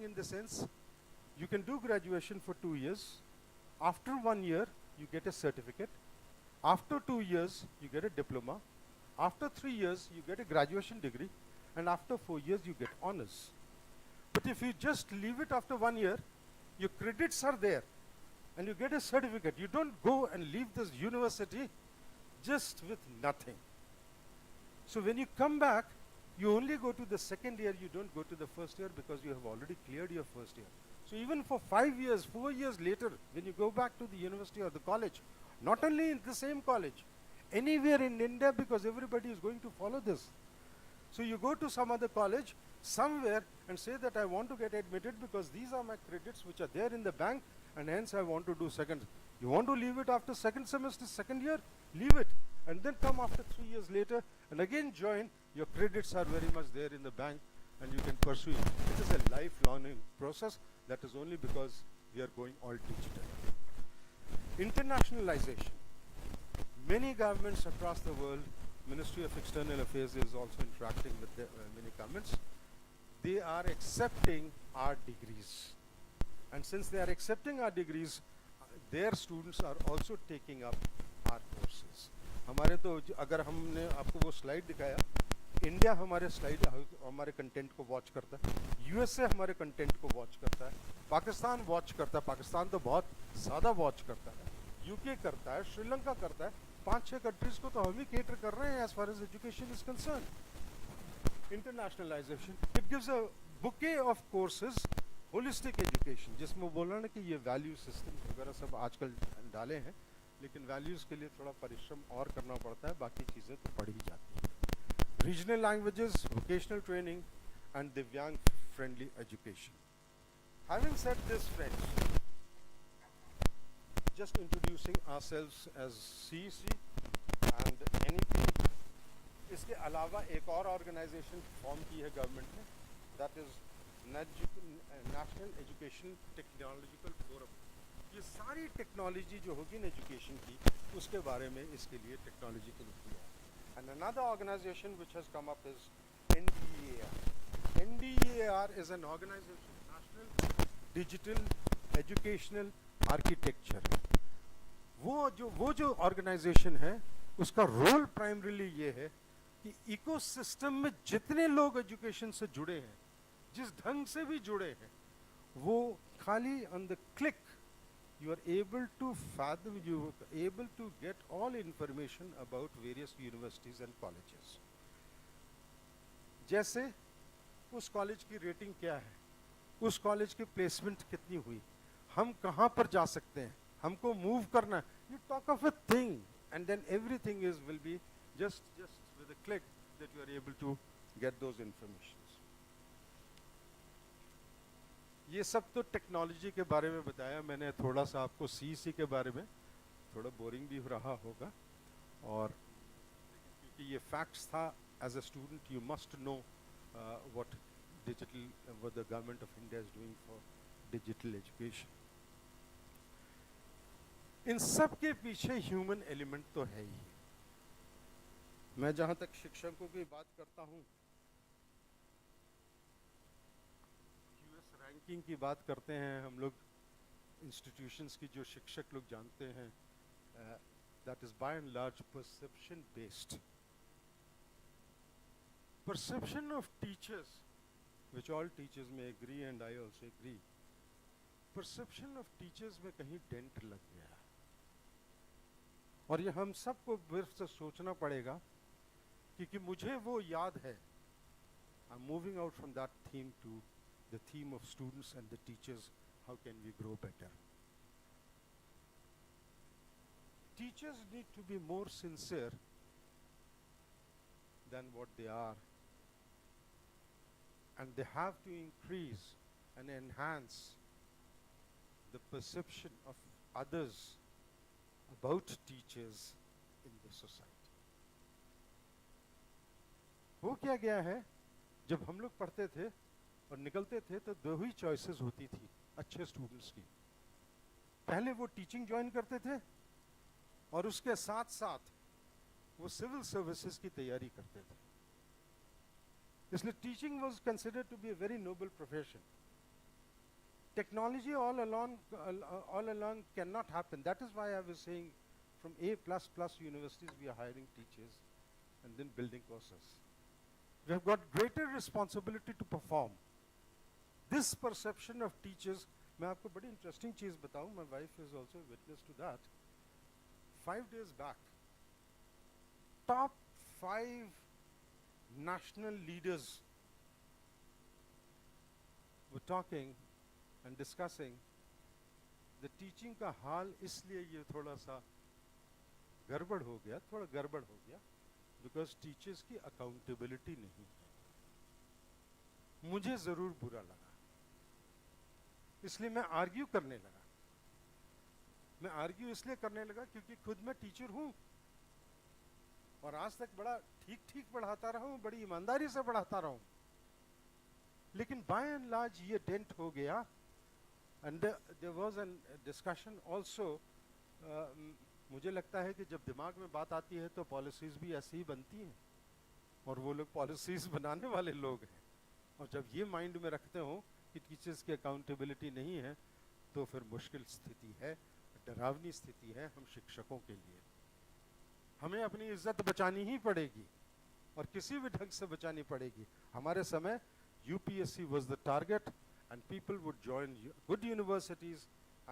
in the sense you can do graduation for 2 years. After 1 year, you get a certificate. After 2 years, you get a diploma. After 3 years, you get a graduation degree. And after 4 years, you get honors. But if you just leave it after 1 year, your credits are there. And you get a certificate. You don't go and leave this university just with nothing. So when you come back, you only go to the second year, you don't go to the first year because you have already cleared your first year. So even for 5 years, 4 years later, when you go back to the university or the college, not only in the same college, anywhere in India, because everybody is going to follow this. So you go to some other college, somewhere, and say that I want to get admitted because these are my credits which are there in the bank, and hence I want to do second. You want to leave it after second semester, second year, leave it. And then come after 3 years later, and again join, your credits are very much there in the bank, and you can pursue it. It is a lifelong process. That is only because we are going all digital. Internationalization. Many governments across the world, Ministry of External Affairs is also interacting with many governments. They are accepting our degrees. And since they are accepting our degrees, their students are also taking up our courses. हमारे तो अगर हमने आपको वो slide दिखाया, India हमारे content को watch करता है, यूएसए हमारे कंटेंट को वॉच करता है, पाकिस्तान वॉच करता है, पाकिस्तान तो बहुत ज़्यादा वॉच करता है, यूके करता है, श्रीलंका करता है. 5-6 कंट्रीज को तो हम ही केटर कर रहे हैं as far as education is concern. Internationalisation, it gives a bouquet of courses. Holistic education, जिसमें बोला ना कि ये वैल्यू सिस्टम वगैरह सब आजकल डाले हैं, लेकिन वैल्यूज़ के लिए थोड़ा परिश्रम और करना पड़ता है, बाकी चीज़ें तो पढ़ ही जाती हैं. Regional languages, vocational training, and Divyang friendly education. Having said this, friends, just introducing ourselves as CEC and NEP. इसके अलावा एक और ऑर्गेनाइजेशन फॉर्म की है गवर्नमेंट ने, that is national education technological forum. ये सारी टेक्नोलॉजी जो होगी ना एजुकेशन की, उसके बारे में इसके लिए टेक्नोलॉजी के लिए किया. And another organization which has come up is NDEAR. NDEAR is an organization, National Digital Educational Architecture. वो जो organization है, उसका रोल प्राइमरीली ये है कि इकोसिस्टम में जितने लोग एजुकेशन से जुड़े हैं, जिस ढंग से भी जुड़े हैं, वो खाली on the click you are able to fathom, you are able to get all information about various universities and colleges. जैसे उस कॉलेज की रेटिंग क्या है, उस कॉलेज की प्लेसमेंट कितनी हुई, हम कहाँ पर जा सकते हैं, हमको मूव करना है. You talk of a thing and then everything will be just with a click that you are able to get those informations. ये सब तो टेक्नोलॉजी के बारे में बताया मैंने. थोड़ा सा आपको सीईसी के बारे में, थोड़ा बोरिंग भी हो रहा होगा, और क्योंकि ये फैक्ट्स था. As a student you must know what the government of India is doing for digital education. इन सब के पीछे ह्यूमन एलिमेंट तो है ही. मैं जहाँ तक शिक्षकों की बात करता हूँ, रैंकिंग की बात करते हैं हम लोग, इंस्टीट्यूशंस की जो शिक्षक लोग जानते हैं, that is by and large perception based. Perception of teachers, which all teachers में agree and I also agree, perception of teachers में कहीं डेंट लग गया. और ये हम सबको फिर से सोचना पड़ेगा क्योंकि मुझे वो याद है. I am moving out from that theme to the theme of students and the teachers. How can we grow better? Teachers need to be more sincere than what they are, and they have to increase and enhance the perception of others about teachers in the society. हो क्या गया है, जब हम लोग पढ़ते थे और निकलते थे तो दो ही चॉइसेस होती थी अच्छे स्टूडेंट्स की. पहले वो टीचिंग ज्वाइन करते थे और उसके साथ साथ वो सिविल सर्विसेज की तैयारी करते थे. इसलिए teaching was considered to be a very noble profession. Technology all along cannot happen. That is why I was saying from A++ universities we are hiring teachers and then building courses. We have got greater responsibility to perform. This perception of teachers, मैं आपको बड़ी interesting चीज़ बताऊं, my wife is also a witness to that. 5 days back, top 5 national leaders were talking and discussing the teaching का हाल इसलिए ये थोड़ा सा गड़बड़ हो गया because teachers की accountability नहीं है. मुझे ज़रूर बुरा लगा, इसलिए मैं आर्ग्यू करने लगा. मैं आर्ग्यू इसलिए करने लगा क्योंकि खुद मैं टीचर हूँ और आज तक बड़ा ठीक पढ़ाता रहा हूँ, बड़ी ईमानदारी से पढ़ाता रहा हूँ. लेकिन बाय एंड लार्ज ये डेंट हो गया. And there was a discussion also. मुझे लगता है कि जब दिमाग में बात आती है तो पॉलिसीज भी ऐसी ही बनती हैं और वो लोग पॉलिसीज बनाने वाले लोग हैं. और जब ये माइंड में रखते हो कि टीचर्स की अकाउंटेबिलिटी नहीं है तो फिर मुश्किल स्थिति है, डरावनी स्थिति है हम शिक्षकों के लिए. हमें अपनी इज्जत बचानी ही पड़ेगी और किसी भी ढंग से बचानी पड़ेगी. हमारे समय UPSC was the target and people would join good universities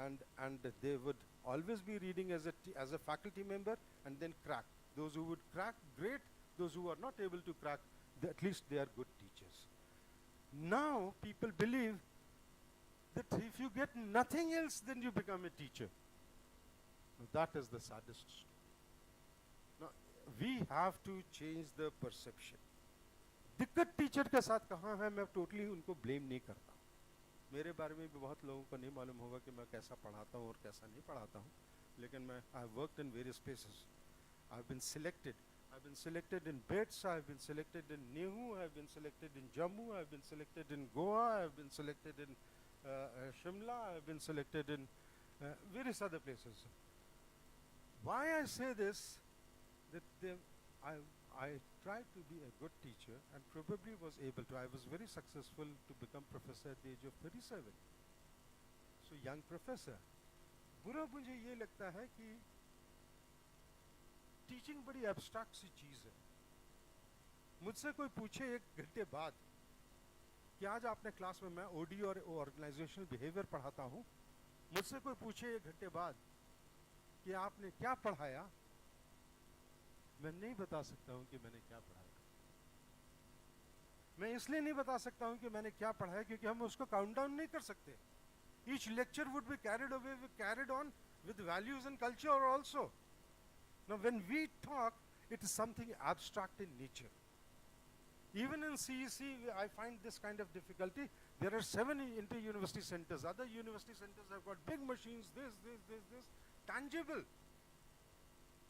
and they would always be reading as a faculty member and then crack. Those who would crack, great. Those who are not able to crack, at least they are good teachers. Now people believe that if you get nothing else then you become a teacher. Now, that is the saddest story. Now we have to change the perception. दिक्कत teacher के साथ कहाँ है, मैं totally उनको blame नहीं करता. मेरे बारे में भी बहुत लोगों को नहीं मालूम होगा कि मैं कैसा पढ़ाता हूँ और कैसा नहीं पढ़ाता हूँ, लेकिन मैं I have worked in various places. I have been selected in BITS, I have been selected in NEHU, I have been selected in Jammu, I have been selected in Goa, I have been selected in Shimla, I have been selected in various other places. Why I say this, that I tried to be a good teacher and probably was able to. I was very successful to become professor at the age of 37. So young professor. बुरा मुझे ये लगता है कि teaching बड़ी abstract सी चीज़ है. मुझसे कोई पूछे 1 घंटे बाद कि आज आपने क्लास में, मैं ओडी और ऑर्गेनाइजेशनल बिहेवियर पढ़ाता हूँ, मुझसे कोई पूछे 1 घंटे बाद कि आपने क्या पढ़ाया, मैं नहीं बता सकता हूं कि मैंने क्या पढ़ाया. मैं इसलिए नहीं बता सकता हूं कि मैंने क्या पढ़ाया क्योंकि हम उसको काउंट डाउन नहीं कर सकते. Each lecture would be carried on with values and culture also. Now when we talk, it is something abstract in nature. Even in CEC, I find this kind of difficulty. There are 7 inter-university centers. Other university centers have got big machines, this, tangible.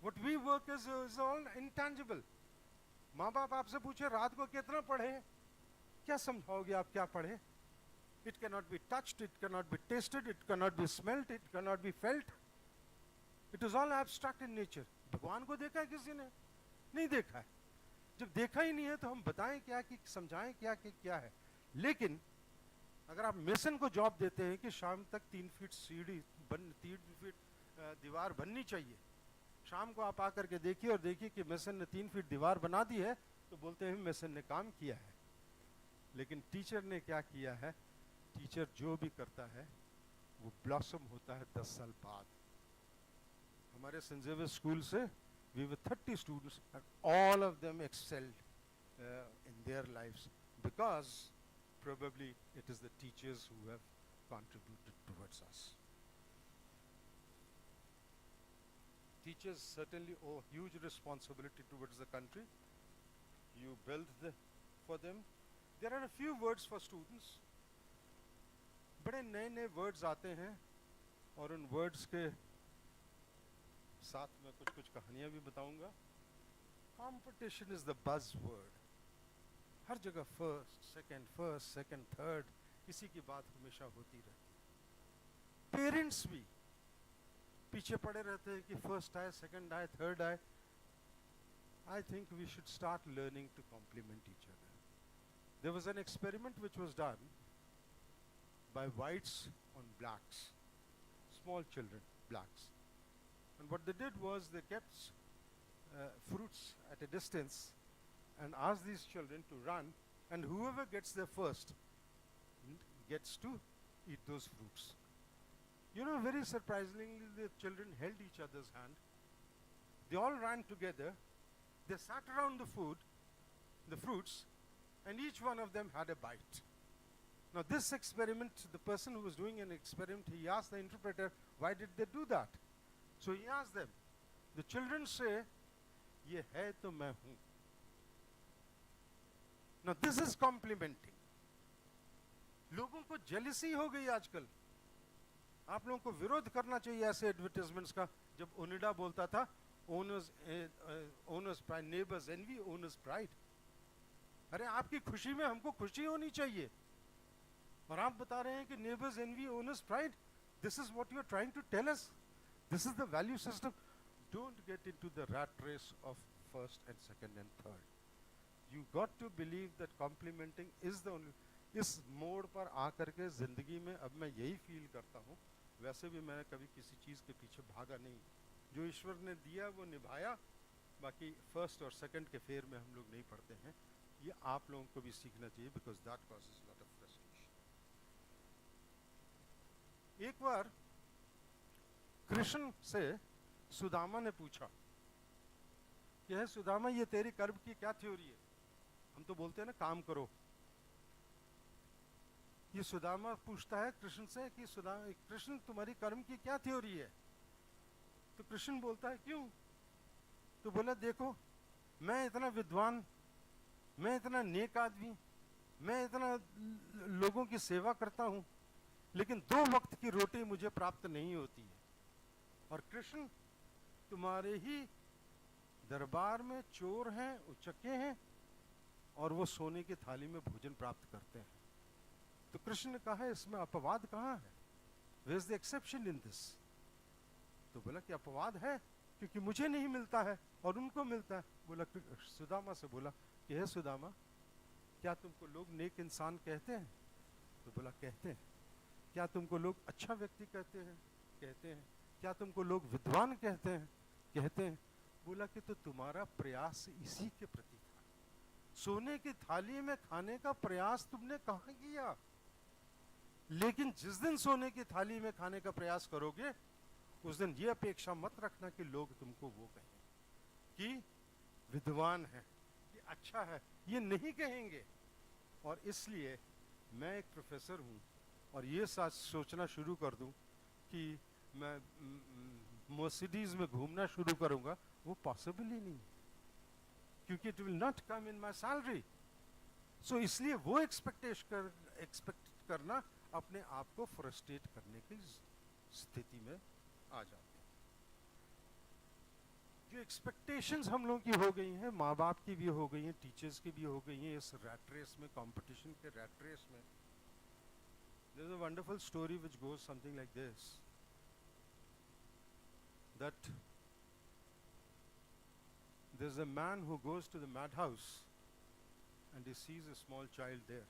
What we work is all intangible. माँ बाप आपसे पूछे रात को कितना पढ़े, क्या समझाओगे आप क्या पढ़े? It cannot be touched, it cannot be tasted, it cannot be smelt, it cannot be felt. It is all abstract in nature. भगवान को देखा है किसी ने? नहीं देखा है. जब देखा ही नहीं है तो हम बताएं क्या कि समझाएं क्या कि क्या है. लेकिन अगर आप मेसन को जॉब देते हैं कि शाम तक 3 फीट सीढ़ी 3 फीट दीवार बननी चाहिए, शाम को आप आकर के देखिए और देखिए कि मेसन ने 3 फीट दीवार बना दी है, तो बोलते हैं मेसन ने काम किया है. लेकिन टीचर ने क्या किया है? टीचर जो भी करता है वो ब्लॉसम होता है 10 साल बाद. हमारे सेंट जेवियर स्कूल से we were 30 students and all of them excelled in their lives because probably it is the teachers who have contributed towards us. Teachers certainly owe huge responsibility towards the country. You build for them. There are a few words for students. बड़े नए नए words आते हैं और उन words के साथ में कुछ कुछ कहानियां भी बताऊंगा. Competition is the buzz word. हर जगह फर्स्ट सेकंड थर्ड इसी की बात हमेशा होती रहती है. पेरेंट्स भी पीछे पड़े रहते हैं कि फर्स्ट आए, सेकंड आए, थर्ड आए. I think we should start learning to complement each other. There was an experiment which was done by whites on blacks, small children, blacks. And what they did was they kept fruits at a distance and asked these children to run, and whoever gets there first gets to eat those fruits. You know, very surprisingly, the children held each other's hand. They all ran together. They sat around the fruits, and each one of them had a bite. Now this experiment, the person who was doing an experiment, he asked the interpreter, why did they do that? So he asked them, the children say, ye hai to main hu. Now this is complimenting. लोगों को jealousy हो गई आजकल. आप लोगों को विरोध करना चाहिए ऐसे एडवर्टाइजमेंट्स का. जब ओनिडा बोलता था owner's pride, neighbour's envy, owner's pride. अरे आपकी खुशी में हमको खुशी होनी चाहिए. और आप बता रहे हैं कि neighbour's envy, owner's pride. This is what you are trying to tell us. This is the value system. Don't get into the rat race of first and second and third. You got to believe that complementing is the only. इस मोड़ पर आकर के जिंदगी में अब मैं यही फील करता हूँ. वैसे भी मैंने कभी किसी चीज़ के पीछे भागा नहीं. जो ईश्वर ने दिया वो निभाया. बाकी फर्स्ट और सेकंड के फेर में हम लोग नहीं पढ़ते हैं. ये आप लोगों को भी सीखना चाहिए because that causes lot of frustration. एक बार कृष्ण से सुदामा ने पूछा कि है सुदामा, ये तेरी कर्म की क्या थ्योरी है. हम तो बोलते हैं ना काम करो. ये सुदामा पूछता है कृष्ण से कि कृष्ण तुम्हारी कर्म की क्या थ्योरी है. तो कृष्ण बोलता है क्यों. तो बोला देखो, मैं इतना विद्वान, मैं इतना नेक आदमी, मैं इतना लोगों की सेवा करता हूं, लेकिन 2 वक्त की रोटी मुझे प्राप्त नहीं होती है. और कृष्ण तुम्हारे ही दरबार में चोर हैं, उचक्के हैं, और वो सोने की थाली में भोजन प्राप्त करते हैं. तो कृष्ण ने कहा इसमें अपवाद कहाँ है. Where is the exception in this. तो बोला कि अपवाद है क्योंकि मुझे नहीं मिलता है और उनको मिलता है. बोला सुदामा से बोला कि हे सुदामा, क्या तुमको लोग नेक इंसान कहते हैं. तो बोला कहते हैं. क्या तुमको लोग अच्छा व्यक्ति कहते हैं. कहते हैं. क्या तुमको लोग विद्वान कहते हैं. कहते हैं. बोला कि तो तुम्हारा प्रयास इसी के प्रति था. सोने की थाली में खाने का प्रयास तुमने कहाँ किया. लेकिन जिस दिन सोने की थाली में खाने का प्रयास करोगे, उस दिन ये अपेक्षा मत रखना कि लोग तुमको वो कहें कि विद्वान है, कि अच्छा है. ये नहीं कहेंगे. और इसलिए मैं एक प्रोफेसर हूँ और ये सोचना शुरू कर दूं कि मैं मर्सिडीज में घूमना शुरू करूंगा, वो पॉसिबल ही नहीं, क्योंकि it will not come in my salary. So इसलिए वो एक्सपेक्ट करना अपने आप को फ्रस्ट्रेट करने की स्थिति में आ जाते हैं. जो एक्सपेक्टेशंस हम लोगों की हो गई हैं, माँ बाप की भी हो गई हैं, टीचर्स की भी हो गई हैं, इस रैट रेस में, कंपटीशन के रैट रेस में. There is a wonderful story which goes something like this, that there's a man who goes to the madhouse and he sees a small child there.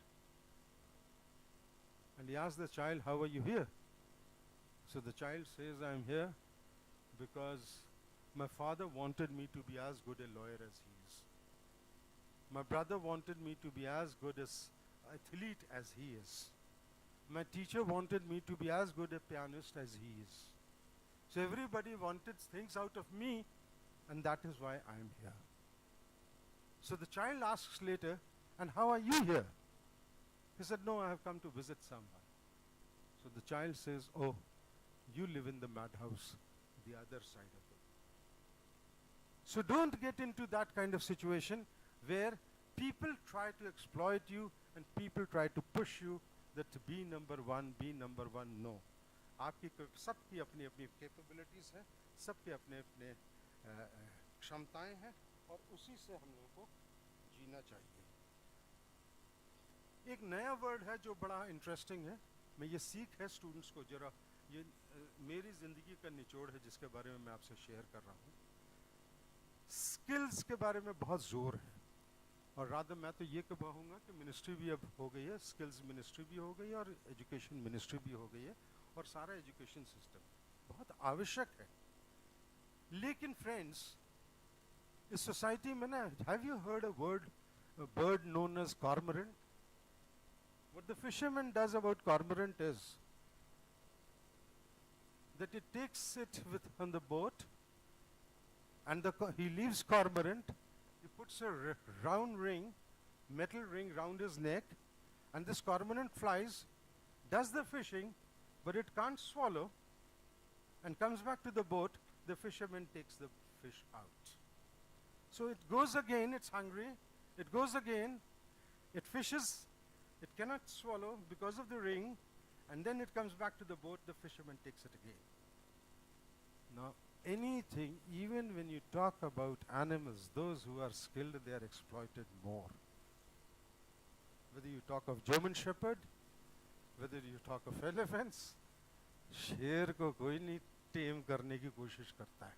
And he asks the child, how are you here? So the child says, I am here because my father wanted me to be as good a lawyer as he is. My brother wanted me to be as good as athlete as he is. My teacher wanted me to be as good a pianist as he is. So everybody wanted things out of me, and that is why I am here. So the child asks later, and how are you here? He said, no, I have come to visit someone. So the child says, oh, you live in the madhouse, the other side of it. So don't get into that kind of situation where people try to exploit you and people try to push you that be number one, no. आपकी सबकी अपनी अपनी capabilities हैं, सबके अपने अपने क्षमताएं हैं और उसी से हम लोगों को जीना चाहिए. एक नया वर्ड है जो बड़ा इंटरेस्टिंग है. मैं ये सीख है स्टूडेंट्स को, जरा ये मेरी ज़िंदगी का निचोड़ है जिसके बारे में मैं आपसे शेयर कर रहा हूँ. स्किल्स के बारे में बहुत ज़ोर है और रादर मैं तो ये कहूँगा कि मिनिस्ट्री भी अब हो गई है, स्किल्स मिनिस्ट्री भी हो गई है और एजुकेशन मिनिस्ट्री भी हो गई है और सारा एजुकेशन सिस्टम बहुत आवश्यक है. लेकिन फ्रेंड्स, इस सोसाइटी में ना, have you heard a bird known as cormorant? What the fisherman does about cormorant is that he takes it on the boat and he leaves cormorant, he puts a round ring, metal ring round his neck, and this cormorant flies, does the fishing, but it can't swallow, and comes back to the boat. The fisherman takes the fish out. So it goes again, it's hungry, it goes again, it fishes, it cannot swallow because of the ring, and then it comes back to the boat, the fisherman takes it again. Now, anything, even when you talk about animals, those who are skilled, they are exploited more. Whether you talk of German Shepherd, whether you talk of elephants, शेर को कोई नहीं टेम करने की कोशिश करता है,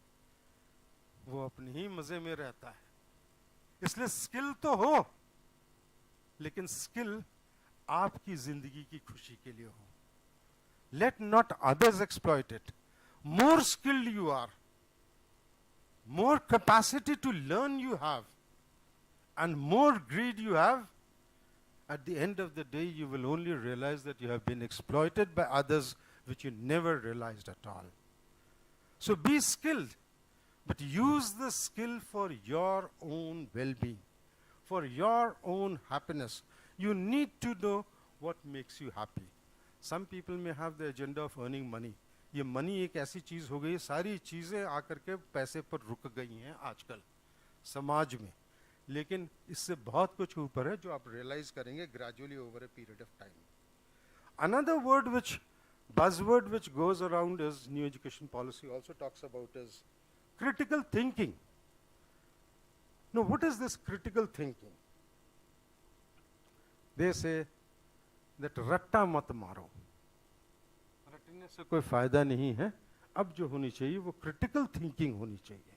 वो अपने ही मजे में रहता है. इसलिए स्किल तो हो, लेकिन स्किल आपकी जिंदगी की खुशी के लिए हो. Let not others exploit it. More skilled you are, more capacity to learn you have, and more greed you have, at the end of the day you will only realize that you have been exploited by others which you never realized at all. So be skilled, but use the skill for your own well-being, for your own happiness. You need to know what makes you happy. Some people may have the agenda of earning money. ये money एक ऐसी चीज़ हो गई, सारी चीज़ें आकर के पैसे पर रुक गई हैं आजकल समाज में, लेकिन इससे बहुत कुछ ऊपर है जो आप रियलाइज करेंगे gradually over a period of time. Another word which, buzzword which goes around is new education policy also talks about is critical thinking. Now, what is this critical thinking? They say that रट्टा मत मारो, रटने से कोई फायदा नहीं है. अब जो होनी चाहिए वो क्रिटिकल थिंकिंग होनी चाहिए.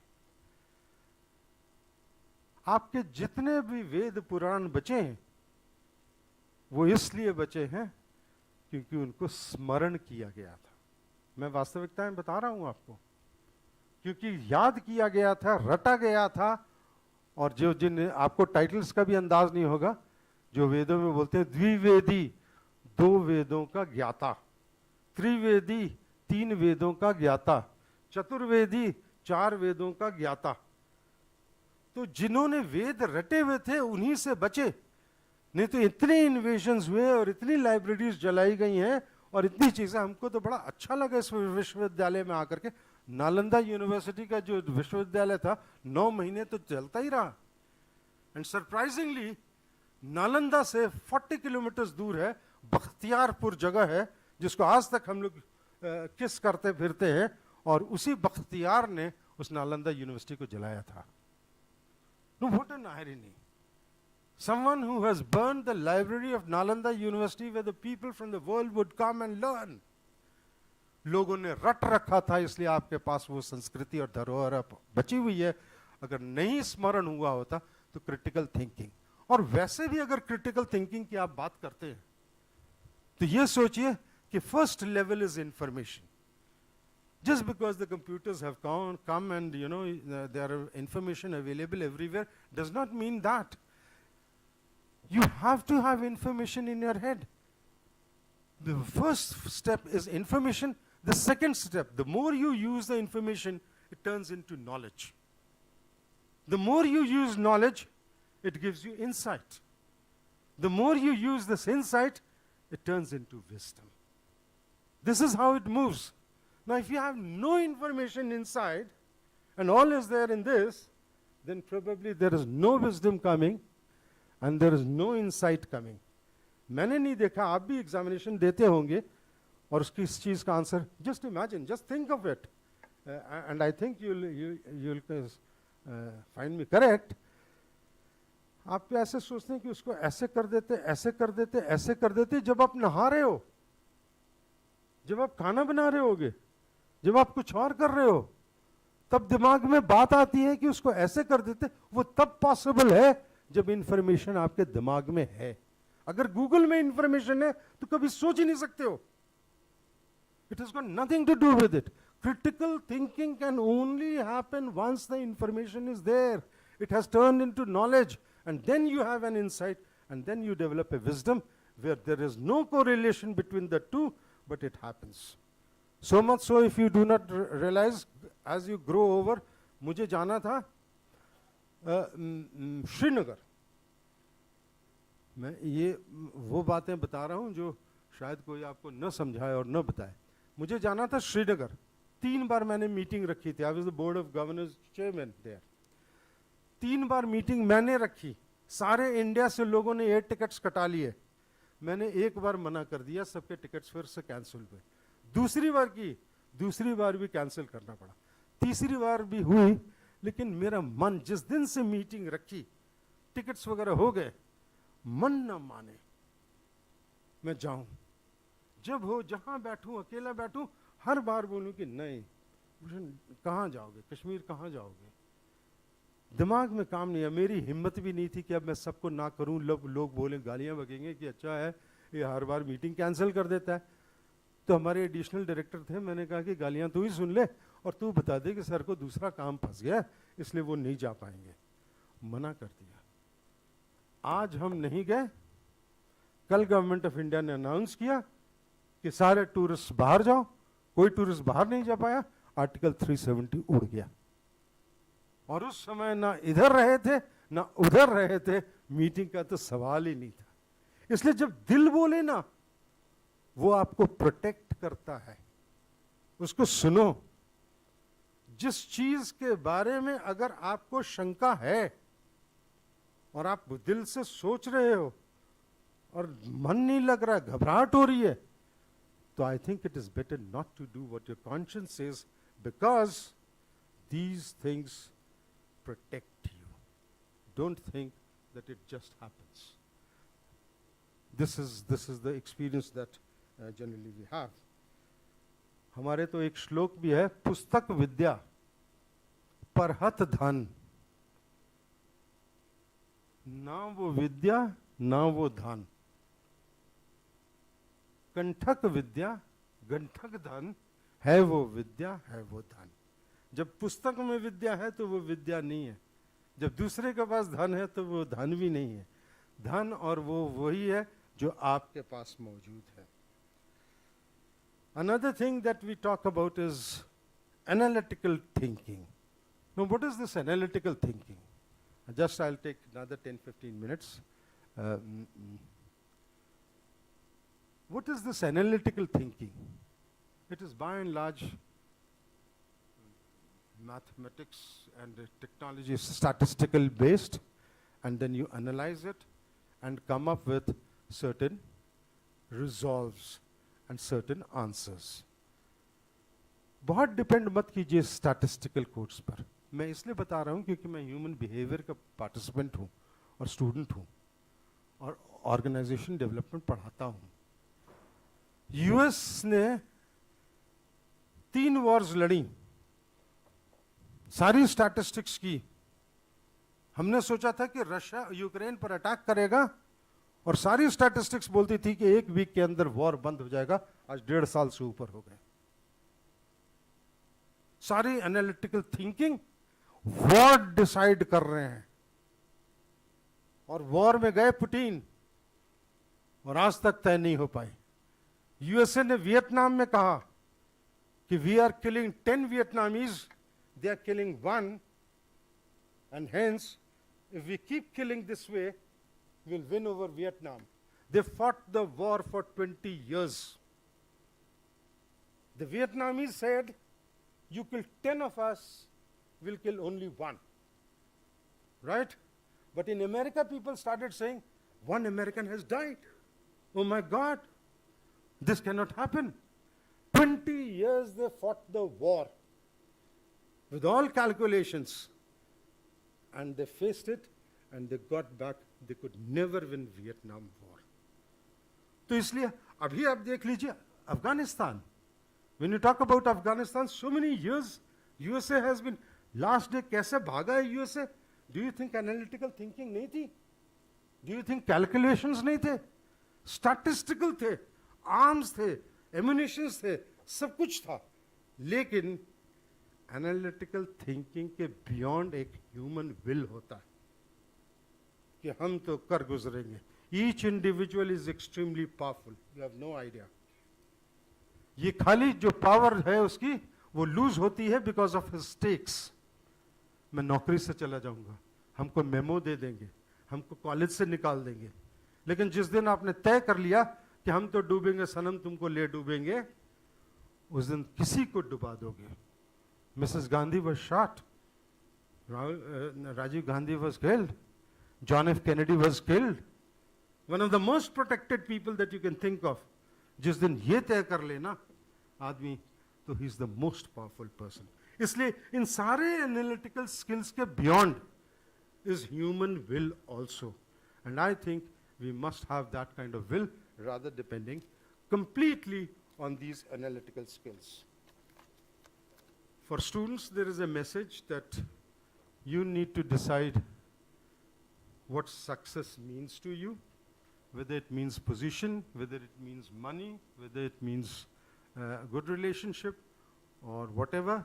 आपके जितने भी वेद पुराण बचे हैं वो इसलिए बचे हैं क्योंकि उनको स्मरण किया गया था. मैं वास्तविकताएं बता रहा हूं आपको, क्योंकि याद किया गया था, रटा गया था. और जो जिन आपको टाइटल्स का भी अंदाज नहीं होगा, जो वेदों में बोलते हैं द्विवेदी, 2 वेदों का ज्ञाता, त्रिवेदी, 3 वेदों का ज्ञाता, चतुर्वेदी, 4 वेदों का ज्ञाता. तो जिन्होंने वेद रटे हुए थे उन्हीं से बचे, नहीं तो इतने इन्वेशंस हुए और इतनी लाइब्रेरीज जलाई गई हैं और इतनी चीजें. हमको तो बड़ा अच्छा लगा इस विश्वविद्यालय में आकर के. नालंदा यूनिवर्सिटी का जो विश्वविद्यालय था 9 महीने तो चलता ही रहा. एंड सरप्राइजिंगली नालंदा से 40 किलोमीटर दूर है बख्तियारपुर जगह है, जिसको आज तक हम लोग किस करते फिरते हैं, और उसी बख्तियार ने उस नालंदा यूनिवर्सिटी को जलाया था. No, what an irony. Someone who has burned the library of Nalanda University where the people from the world would come and learn. लोगों ने रट रखा था, इसलिए आपके पास वो संस्कृति और धरोहर बची हुई है. अगर नहीं स्मरण हुआ होता तो क्रिटिकल थिंकिंग. और वैसे भी अगर क्रिटिकल थिंकिंग की आप बात करते हैं तो ये सोचिए कि first level is information. Just because the computers have come and there are information available everywhere does not mean that. You have to have information in your head. The first step is information, The second step, the more you use the information, it turns into knowledge. The more you use knowledge, it gives you insight. The more you use this insight, it turns into wisdom. This is how it moves. Now, if you have no information inside, and all is there in this, then probably there is no wisdom coming, and there is no insight coming. मैंने नहीं देखा, आप भी examination देते होंगे और उसकी इस चीज़ का answer, just imagine, just think of it, and I think you'll find me correct. आप ऐसे सोचते हैं कि उसको ऐसे कर देते, ऐसे कर देते, ऐसे कर देते, जब आप नहा रहे हो, जब आप खाना बना रहे होगे, जब आप कुछ और कर रहे हो, तब दिमाग में बात आती है कि उसको ऐसे कर देते. वो तब पॉसिबल है जब इंफॉर्मेशन आपके दिमाग में है. अगर गूगल में इंफॉर्मेशन है तो कभी सोच ही नहीं सकते हो. It has got nothing to do with it. Critical thinking can only happen once the information is there. It has turned into knowledge, and then you have an insight, and then you develop a wisdom where there is no correlation between the two, but it happens. So much so, if you do not realize, as you grow over, मुझे जाना था श्रीनगर. मैं ये वो बातें बता रहा हूँ जो शायद कोई आपको न समझाए और न बताए. मुझे जाना था श्रीनगर. 3 बार मैंने मीटिंग रखी थी. I was the board of governors chairman there. 3 बार मीटिंग मैंने रखी. सारे इंडिया से लोगों ने 8 टिकट्स कटा लिए. मैंने 1 बार मना कर दिया, सबके टिकट्स फिर से कैंसिल हुए. दूसरी बार की, दूसरी बार भी कैंसिल करना पड़ा. तीसरी बार भी हुई, लेकिन मेरा मन, जिस दिन से मीटिंग रखी, टिकट्स वगैरह हो गए, मन न माने मैं जाऊं. जब हो, जहां बैठूं, अकेला बैठूं, हर बार बोलूं कि नहीं भूषण, कहाँ जाओगे, कश्मीर कहाँ जाओगे. दिमाग में काम नहीं है. मेरी हिम्मत भी नहीं थी कि अब मैं सबको ना करूं. लोग बोले, गालियां बकेंगे कि अच्छा है ये हर बार मीटिंग कैंसिल कर देता है. तो हमारे एडिशनल डायरेक्टर थे. मैंने कहा कि गालियां तू ही सुन ले और तू बता दे कि सर को दूसरा काम फंस गया, इसलिए वो नहीं जा पाएंगे. मना कर दिया. आज हम नहीं गए. कल गवर्नमेंट ऑफ इंडिया ने अनाउंस किया कि सारे टूरिस्ट बाहर जाओ. कोई टूरिस्ट बाहर नहीं जा पाया. आर्टिकल 370 उड़ गया. और उस समय ना इधर रहे थे ना उधर रहे थे. मीटिंग का तो सवाल ही नहीं था. इसलिए जब दिल बोले ना, वो आपको प्रोटेक्ट करता है. उसको सुनो. जिस चीज के बारे में अगर आपको शंका है और आप दिल से सोच रहे हो और मन नहीं लग रहा, घबराहट हो रही है, तो I think it is better not to do what your conscience says, because these things protect you. Don't think that it just happens. This is the experience that generally we have. हमारे तो एक श्लोक भी है, पुस्तक विद्या परहत धन. ना वो विद्या ना वो धन. कंठक विद्या गंठक धन है, वो विद्या है वो धन. जब पुस्तक में विद्या है तो वो विद्या नहीं है. जब दूसरे के पास धन है तो वो धन भी नहीं है. धन और वो वही है जो आपके पास मौजूद है. Another thing that we talk about is analytical thinking. Now, what is this analytical thinking? Just I'll take another 10-15 minutes. What is this analytical thinking? It is by and large mathematics and technology is statistical based, and then you analyze it and come up with certain resolves and certain answers. बहुत depend मत कीजिए statistical codes पर. मैं इसलिए बता रहा हूँ क्योंकि मैं ह्यूमन बिहेवियर का पार्टिसिपेंट हूँ और स्टूडेंट हूँ और ऑर्गेनाइजेशन डेवलपमेंट पढ़ाता हूँ. यूएस ने 3 वॉर्स लड़ी, सारी स्टैटिस्टिक्स की. हमने सोचा था कि रशिया यूक्रेन पर अटैक करेगा और सारी स्टैटिस्टिक्स बोलती थी कि 1 वीक के अंदर वॉर बंद हो जाएगा. आज 1.5 साल से ऊपर हो गए. सारी एनालिटिकल थिंकिंग वॉर डिसाइड कर रहे हैं. और वॉर में गए पुतिन और आज तक तय नहीं हो पाई. यूएसए ने वियतनाम में कहा कि we are killing 10 Vietnamese, they are killing one, and hence, if we keep killing this way, we'll win over Vietnam. They fought the war for 20 years. The Vietnamese said, you kill 10 of us, we'll kill only one. Right? But in America, people started saying, one American has died. Oh my God, this cannot happen. 20 years they fought the war with all calculations. And they faced it, and they got back. They could never win Vietnam War. तो इसलिए अभी आप देख लीजिए Afghanistan. When you talk about Afghanistan, so many years USA has been. Last day कैसे भागा है USA? Do you think analytical thinking नहीं थी? Do you think calculations नहीं थे? Statistical थे, arms थे, ammunitions थे, सब कुछ था. लेकिन एनालिटिकल थिंकिंग के बियॉन्ड एक ह्यूमन विल होता है कि हम तो कर गुजरेंगे. Each individual is extremely powerful. You have no idea. ये खाली जो पावर है उसकी वो लूज होती है बिकॉज ऑफ हिज स्टेक्स. मैं नौकरी से चला जाऊंगा, हमको मेमो दे देंगे, हमको कॉलेज से निकाल देंगे. लेकिन जिस दिन आपने तय कर लिया कि हम तो डूबेंगे सनम, तुमको ले डूबेंगे, उस दिन किसी को डुबा दोगे. Mrs. Gandhi was shot. Rajiv Gandhi was killed. John F. Kennedy was killed. One of the most protected people that you can think of. जिस दिन ये तय कर लेना आदमी, तो he is the most powerful person. इसलिए इन सारे analytical skills के beyond is human will also. And I think we must have that kind of will rather depending completely on these analytical skills. For students, there is a message that you need to decide what success means to you, whether it means position, whether it means money, whether it means good relationship or whatever.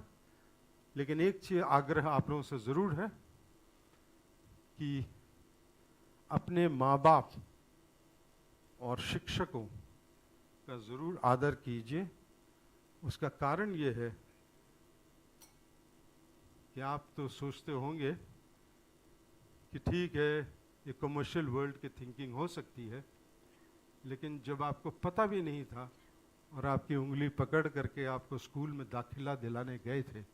लेकिन एक चीज़ आग्रह आप लोगों से ज़रूर है कि अपने माँ बाप और शिक्षकों का ज़रूर आदर कीजिए. उसका कारण ये है कि आप तो सोचते होंगे कि ठीक है ये कमर्शियल वर्ल्ड की थिंकिंग हो सकती है, लेकिन जब आपको पता भी नहीं था और आपकी उंगली पकड़ करके आपको स्कूल में दाखिला दिलाने गए थे,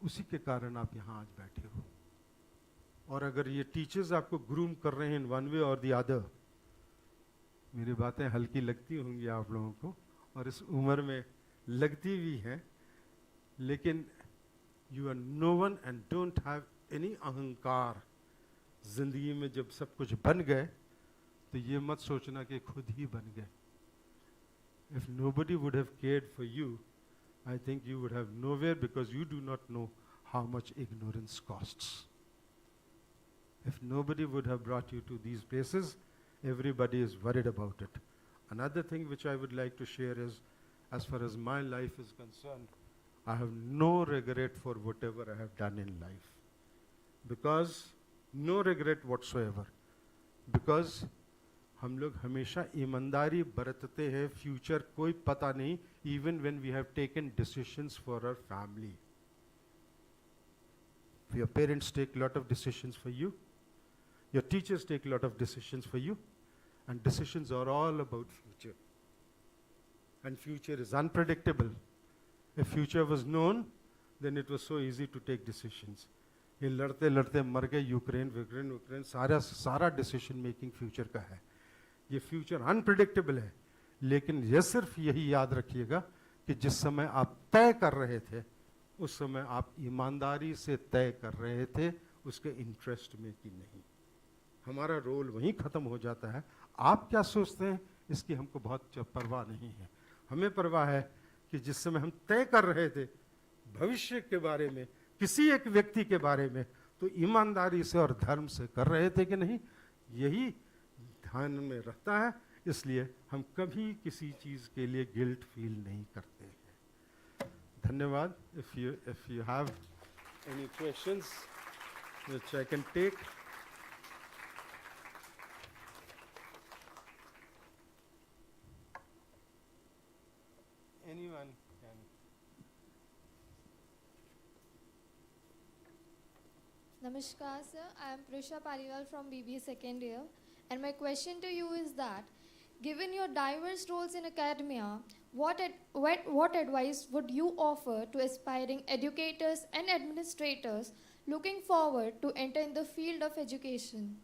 उसी के कारण आप यहाँ आज बैठे हो. और अगर ये टीचर्स आपको ग्रूम कर रहे हैं इन वन वे और द अदर, मेरी बातें हल्की लगती होंगी आप लोगों को और इस उम्र में लगती भी हैं, लेकिन you are no one and don't have any अहंकार. जिंदगी में जब सब कुछ बन गए तो ये मत सोचना कि खुद ही बन गए. If nobody would have cared for you, I think you would have nowhere because you do not know how much ignorance costs. If nobody would have brought you to these places, everybody is worried about it. Another thing which I would like to share is, as far as my life is concerned, I have no regret for whatever I have done in life. Because, no regret whatsoever. Because हम लोग हमेशा ईमानदारी बरतते हैं. Future कोई पता नहीं. Even when we have taken decisions for our family, your parents take a lot of decisions for you, your teachers take a lot of decisions for you, and decisions are all about future. And future is unpredictable. If future was known, then it was so easy to take decisions. ये लड़ते लड़ते मर गए. Ukraine सारा decision making future का है. ये future unpredictable है. लेकिन ये सिर्फ यही याद रखिएगा कि जिस समय आप तय कर रहे थे उस समय आप ईमानदारी से तय कर रहे थे, उसके इंटरेस्ट में कि नहीं. हमारा रोल वहीं ख़त्म हो जाता है. आप क्या सोचते हैं इसकी हमको बहुत परवाह नहीं है. हमें परवाह है कि जिस समय हम तय कर रहे थे भविष्य के बारे में, किसी एक व्यक्ति के बारे में, तो ईमानदारी से और धर्म से कर रहे थे कि नहीं, यही ध्यान में रहता है. इसलिए हम कभी किसी चीज़ के लिए गिल्ट फील नहीं करते हैं. धन्यवाद. If you have any questions which I can take. Namaskar, sir. I am Prisha Paliwal from BBA second year. And my question to you is that, given your diverse roles in academia, what advice would you offer to aspiring educators and administrators looking forward to enter in the field of education?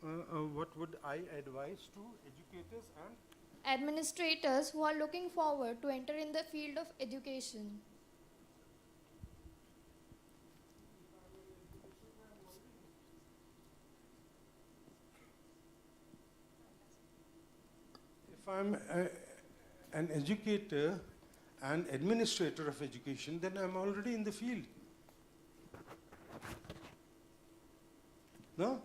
What would I advise to educators and? Administrators who are looking forward to enter in the field of education. If I'm an educator and administrator of education, then I'm already in the field. No?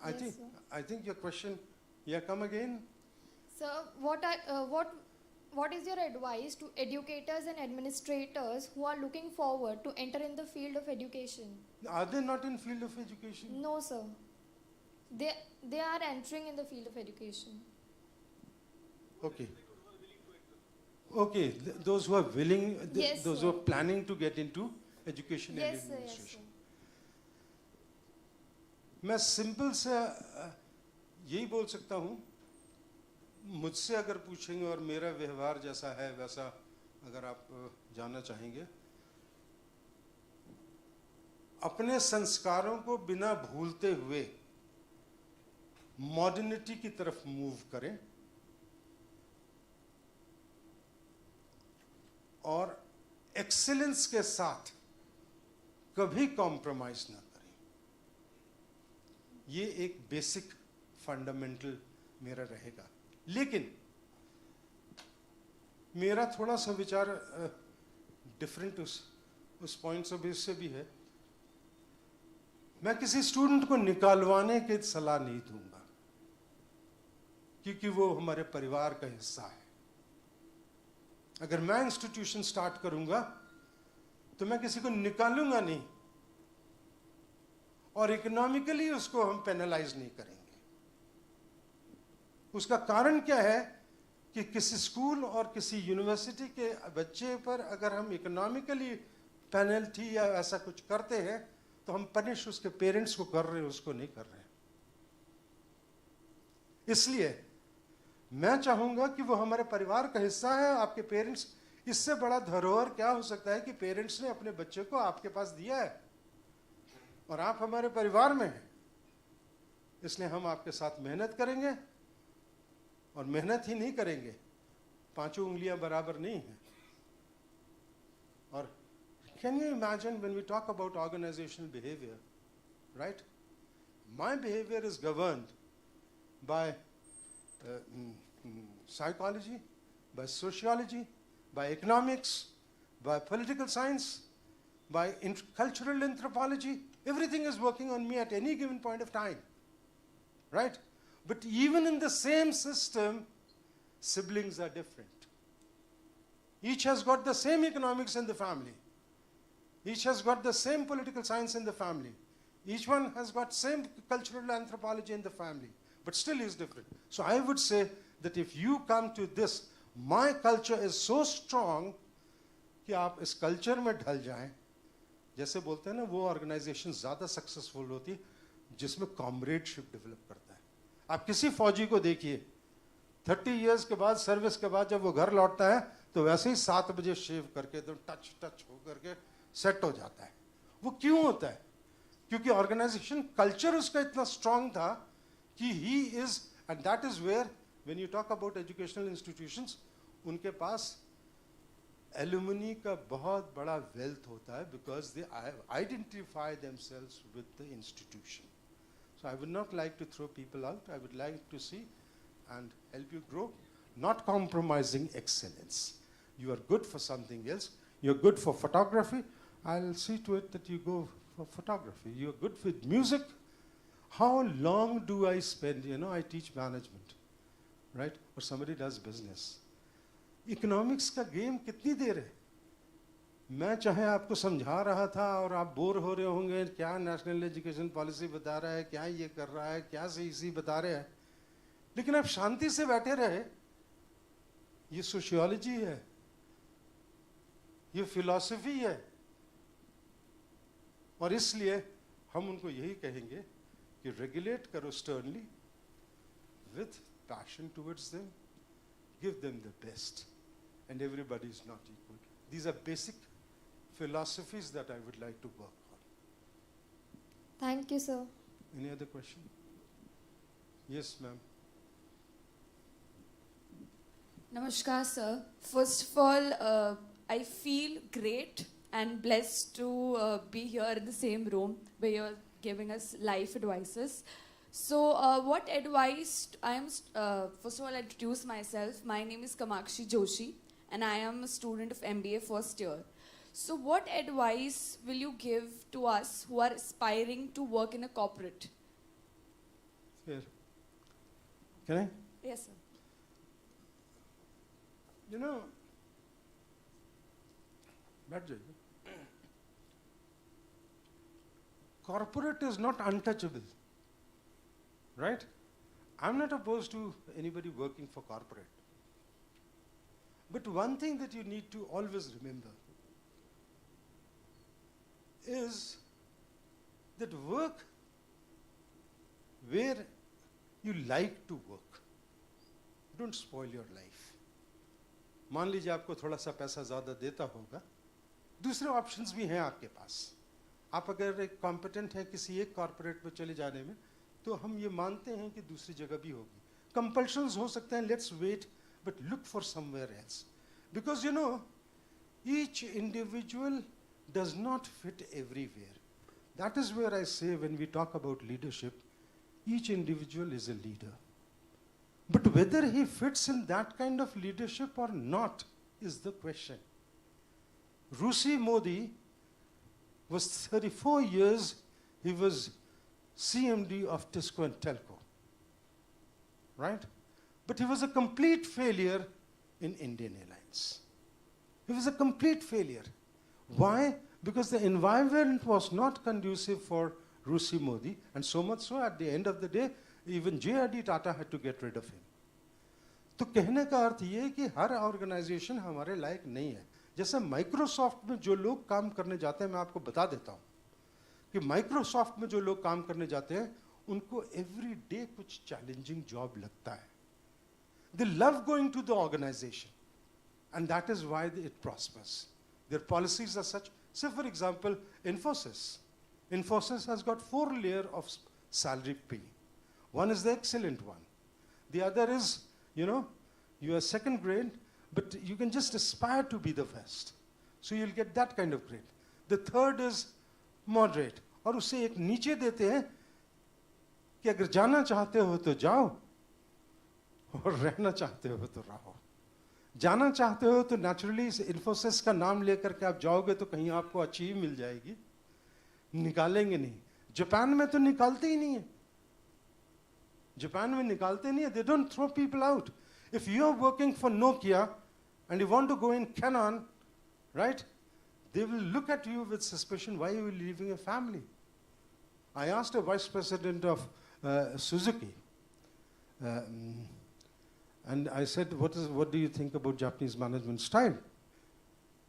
Yes, sir. I think your question, yeah, come again. Sir, what is your advice to educators and administrators who are looking forward to enter in the field of education? Are they not in field of education? No, sir. They are entering in the field of education. Okay. Okay, those who are willing, Yes, those sir. who are planning to get into education and Yes, sir. Yes, administration. sir. मैं simple से यही बोल सकता हूँ, मुझसे अगर पूछेंगे और मेरा व्यवहार जैसा है वैसा अगर आप जानना चाहेंगे, अपने संस्कारों को बिना भूलते हुए मॉडर्निटी की तरफ मूव करें और एक्सीलेंस के साथ कभी कॉम्प्रोमाइज ना करें। ये एक बेसिक फंडामेंटल मेरा रहेगा। लेकिन मेरा थोड़ा सा विचार डिफरेंट उस पॉइंट ऑफ व्यू से भी है। मैं किसी स्टूडेंट को निकालवाने की सलाह नहीं दूंगा, क्योंकि वो हमारे परिवार का हिस्सा है। अगर मैं इंस्टीट्यूशन स्टार्ट करूंगा तो मैं किसी को निकालूंगा नहीं और इकोनॉमिकली उसको हम पेनलाइज नहीं करेंगे। उसका कारण क्या है कि किसी स्कूल और किसी यूनिवर्सिटी के बच्चे पर अगर हम इकोनॉमिकली पेनल्टी या ऐसा कुछ करते हैं तो हम पनिश उसके पेरेंट्स को कर रहे हैं, उसको नहीं कर रहे हैं। इसलिए मैं चाहूंगा कि वो हमारे परिवार का हिस्सा है। आपके पेरेंट्स, इससे बड़ा धरोहर क्या हो सकता है कि पेरेंट्स ने अपने बच्चे को आपके पास दिया है और आप हमारे परिवार में हैं। इसलिए हम आपके साथ मेहनत करेंगे और मेहनत ही नहीं करेंगे, पांचों उंगलियां बराबर नहीं हैं। और can you imagine when we talk about organizational behavior, right? My behavior is governed by psychology, by sociology, by economics, by political science, by cultural anthropology. Everything is working on me at any given point of time, right? But even in the same system, siblings are different. Each has got the same economics in the family. Each has got the same political science in the family. Each one has got same cultural anthropology in the family, but still is different. So I would say that if you come to this, my culture is so strong कि आप इस culture में ढल जाएं। जैसे बोलते हैं ना, वो ऑर्गेनाइजेशन ज़्यादा सक्सेसफुल होती है जिसमें कॉमरेडशिप डेवलप करता है। आप किसी फौजी को देखिए, 30 इयर्स के बाद, सर्विस के बाद जब वो घर लौटता है तो वैसे ही 7 बजे शेव करके तो टच हो करके सेट हो जाता है। वो क्यों होता है? क्योंकि ऑर्गेनाइजेशन कल्चर उसका इतना स्ट्रांग था कि he is, and that is where when you talk about educational institutions, उनके पास एलुमनी का बहुत बड़ा वेल्थ होता है, because they identify themselves with the institution. So I would not like to throw people out, I would like to see and help you grow, not compromising excellence. You are good for something else. You're good for photography. I'll see to it that you go for photography. You're good with music. How long do I spend? You know, I teach management, right? Or somebody does business. Economics का game कितनी देर है? मैं चाहे आपको समझा रहा था और आप बोर हो रहे होंगे, क्या नेशनल एजुकेशन पॉलिसी बता रहा है, क्या ये कर रहा है, क्या सही बता रहे हैं, लेकिन आप शांति से बैठे रहे। ये सोशियोलॉजी है, ये फिलॉसफी है, और इसलिए हम उनको यही कहेंगे कि रेगुलेट करो sternly with passion towards them, give them the best, and everybody is not equal. These are basic philosophies that I would like to work on. Thank you, sir. Any other question? Yes, ma'am. Namaskar, sir. First of all, I feel great and blessed to be here in the same room where you're giving us life advices. So, what advice I am? First of all, I introduce myself. My name is Kamakshi Joshi, and I am a student of MBA first year. So, what advice will you give to us who are aspiring to work in a corporate? Here. Can I? Yes, sir. You know, बैठ जाइए. Corporate is not untouchable, right? I'm not opposed to anybody working for corporate. But one thing that you need to always remember is that work where you like to work. Don't spoil your life. मान लीजिए आपको थोड़ा सा पैसा ज़्यादा देता होगा, दूसरे ऑप्शंस भी हैं आपके पास. आप अगर एक कॉम्पिटेंट हैं किसी एक कॉर्पोरेट में चले जाने में, तो हम ये मानते हैं कि दूसरी जगह भी होगी. कंपल्शंस हो सकते हैं, let's wait, but look for somewhere else. Because you know, each individual does not fit everywhere. That is where I say when we talk about leadership, each individual is a leader. But whether he fits in that kind of leadership or not is the question. Rusi Modi was 34 years, he was CMD of Tisco and Telco, right? But he was a complete failure in Indian Airlines. He was a complete failure. Why? Because the environment was not conducive for Rusi Modi, and so much so at the end of the day, even JRD Tata had to get rid of him. तो कहने का अर्थ ये है कि हर organisation हमारे लायक नहीं है. जैसे माइक्रोसॉफ्ट में जो लोग काम करने जाते हैं, मैं आपको बता देता हूँ कि माइक्रोसॉफ्ट में जो लोग काम करने जाते हैं, उनको एवरी डे कुछ चैलेंजिंग जॉब लगता है. They love going to the organization, and that is why it prospers. Their policies are such. Say, for example, Infosys. Infosys has got 4 layers of salary pay. One is the excellent one. The other is, you know, you are second grade, but you can just aspire to be the best. So you'll get that kind of grade. The third is moderate. और उसे एक नीचे देते हैं कि अगर जाना चाहते हो तो जाओ, और रहना चाहते हो तो रहो. जाना चाहते हो तो नेचुरली इन्फोसिस का नाम लेकर के आप जाओगे तो कहीं आपको अच्छी ही मिल जाएगी. निकालेंगे नहीं. जापान में तो निकालते ही नहीं है. जापान में निकालते नहीं है. They don't throw people out. If you are working for Nokia and you want to go in Canon, right? They will look at you with suspicion. Why are you leaving your family? I asked a vice president of Suzuki, and I said, what do you think about Japanese management style?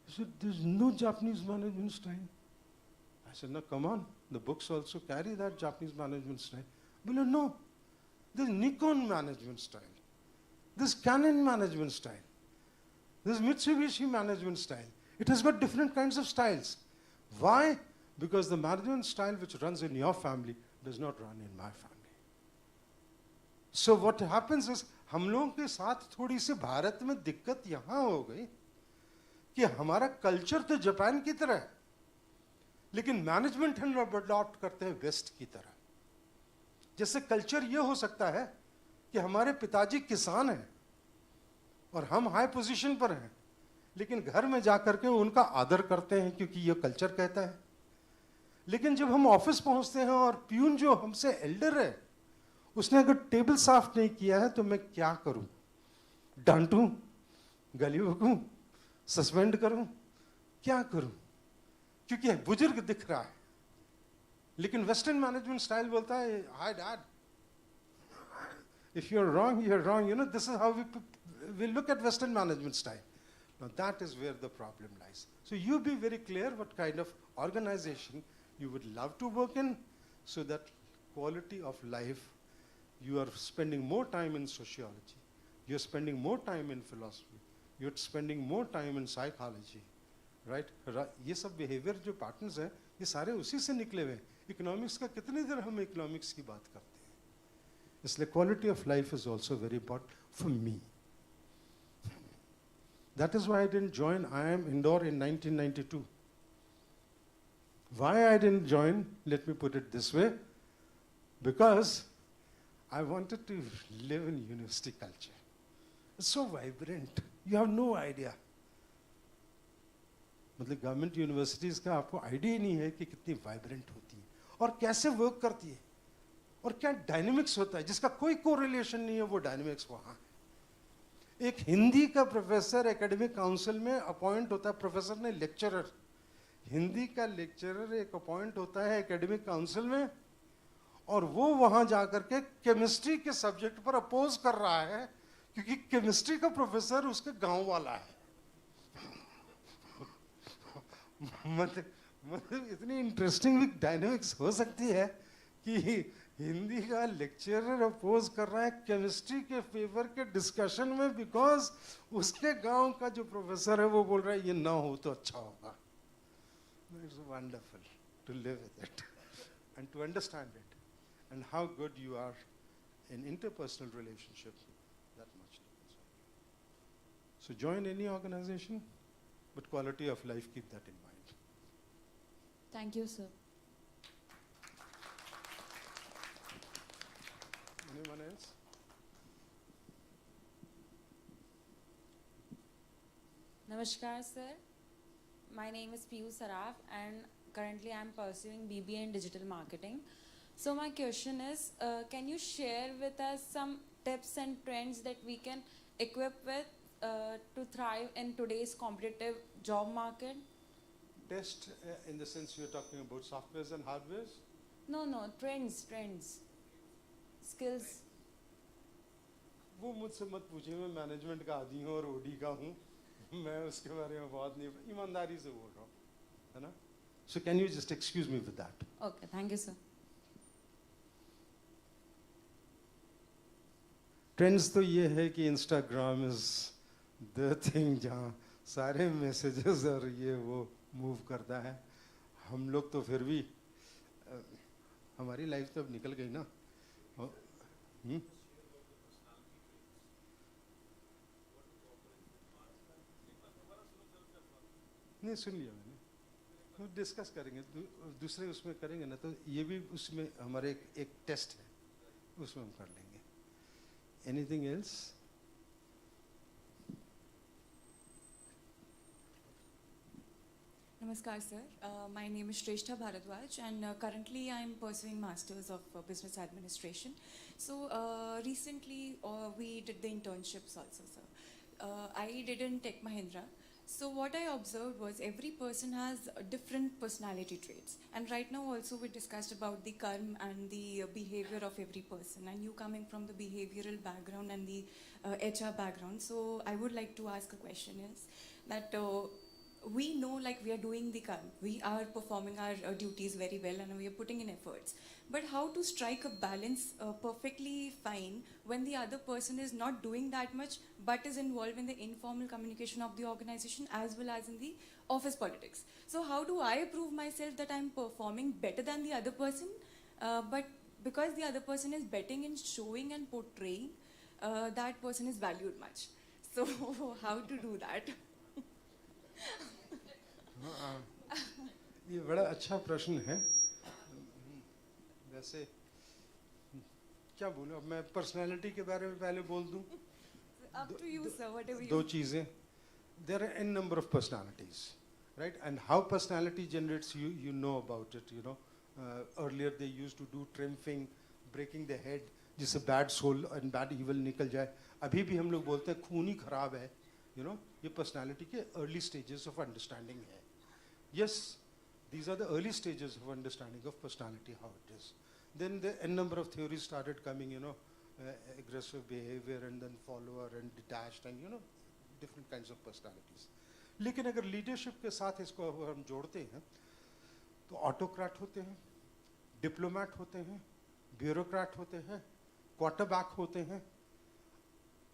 He said, there's no Japanese management style. I said, no, come on. The books also carry that Japanese management style. Well, no. There's Nikon management style. There's Canon management style. There's Mitsubishi management style. It has got different kinds of styles. Why? Because the management style which runs in your family does not run in my family. So what happens is, हम लोगों के साथ थोड़ी सी भारत में दिक्कत यहाँ हो गई कि हमारा कल्चर तो जापान की तरह है, लेकिन मैनेजमेंट हम अडॉप्ट करते हैं वेस्ट की तरह. जैसे कल्चर ये हो सकता है कि हमारे पिताजी किसान हैं और हम हाई पोजीशन पर हैं, लेकिन घर में जाकर के उनका आदर करते हैं क्योंकि ये कल्चर कहता है. लेकिन जब हम ऑफिस पहुंचते हैं और प्यून जो हमसे एल्डर है, उसने अगर टेबल साफ नहीं किया है तो मैं क्या करूं? डांटूं, गाली बकूं, सस्पेंड करूं, क्या करूं? क्योंकि बुजुर्ग दिख रहा है. लेकिन वेस्टर्न मैनेजमेंट स्टाइल बोलता है, hi dad, if you're wrong, you're wrong. You know, this is how we look at Western management style. Now that is where the problem lies. So you be very clear what kind of organization you would love to work in, so that quality of life, you are spending more time in sociology, you're spending more time in philosophy, you're spending more time in psychology, right? ये सब behavior जो patterns हैं, ये सारे उसी से निकले हुए हैं. Economics का कितनी देर हम economics की बात करते हैं. इसलिए quality of life is also very important for me. That is why I didn't join IIM Indore in 1992. Why I didn't join, let me put it this way, because I wanted to live in university culture. It's so vibrant, you have no idea. मतलब government universities का आपको idea ही नहीं है कि कितनी vibrant होती है और कैसे वर्क करती है और क्या डायनेमिक्स होता है, जिसका कोई कोरिलेशन नहीं है, वो डायनेमिक्स वहाँ है. एक हिंदी का प्रोफेसर एकेडमिक काउंसिल में अपॉइंट होता है, प्रोफेसर ने लेक्चरर, हिंदी का लेक्चरर एक अपॉइंट होता है एकेडमिक काउंसिल में, और वो वहाँ जाकर के केमिस्ट्री के सब्जेक्ट पर अपोज कर रहा है क्योंकि केमिस्ट्री का प्रोफेसर उसके गांव वाला है. मतलब इतनी इंटरेस्टिंग डायनेमिक्स हो सकती है कि हिंदी का लेक्चरर अपोज कर रहा है केमिस्ट्री के फेवर के डिस्कशन में, बिकॉज उसके गांव का जो प्रोफेसर है वो बोल रहा है ये ना हो तो अच्छा होगा. It's wonderful to live with it and to understand it and how good you are in interpersonal relationship. That much. So join any organization, but quality of life, keep that in mind. Thank you, sir. Anyone else? Namaskar, sir. My name is Piyu Saraf, and currently I'm pursuing BBA in digital marketing. So my question is, can you share with us some tips and trends that we can equip with to thrive in today's competitive job market? Test in the sense you're talking about softwares and hardwares? No, trends, skills. वो मुझसे मत पूछिए, मैं management का आदी हूँ और OD का हूँ, मैं उसके बारे में बहुत नहीं, ईमानदारी से बोल रहा हूँ, है ना? So can you just excuse me with that? Okay, thank you, sir. Trends तो ये है कि इंस्टाग्राम इज द थिंग जहाँ सारे मैसेजेस और ये वो मूव करता है. हम लोग तो फिर भी हमारी लाइफ तो अब निकल गई ना. नहीं, सुन लिया मैंने, तो डिस्कस करेंगे, दूसरे उसमें करेंगे ना, तो ये भी उसमें हमारे एक टेस्ट है, उसमें हम कर लेंगे. Anything else? Namaskar, sir. My name is Shrestha Bharadwaj, and currently I am pursuing Masters of Business Administration. So recently we did the internships also, sir. I did in Tech Mahindra. So what I observed was every person has different personality traits. And right now also we discussed about the karma and the behavior of every person. And you coming from the behavioral background and the HR background. So I would like to ask a question is that we know like we are doing the karma. We are performing our duties very well and we are putting in efforts. But how to strike a balance perfectly fine when the other person is not doing that much but is involved in the informal communication of the organization as well as in the office politics. So how do I prove myself that I'm performing better than the other person, but because the other person is betting in showing and portraying, that person is valued much. So how to do that? ये बड़ा अच्छा प्रश्न है. वैसे क्या बोलूं, अब मैं पर्सनालिटी के बारे में पहले बोल दूं. Up to you, sir, whatever you. दो चीजें. There are n number of personalities, right? And how personality generates, you know about it. You know, earlier they used to do trimming, breaking the head, जिससे bad soul and bad evil निकल जाए. अभी भी हम लोग बोलते हैं खून ही खराब है. You know, ये personality के early stages of understanding है. Yes, these are the early stages of understanding of personality, how it is. Then the n number of theories started coming, you know, aggressive behavior and then follower and detached and, you know, different kinds of personalities. लेकिन अगर leadership के साथ इसको हम जोड़ते हैं तो autocrat होते हैं, डिप्लोमेट होते हैं, ब्यूरोक्रेट होते हैं, क्वार्टरबैक होते हैं.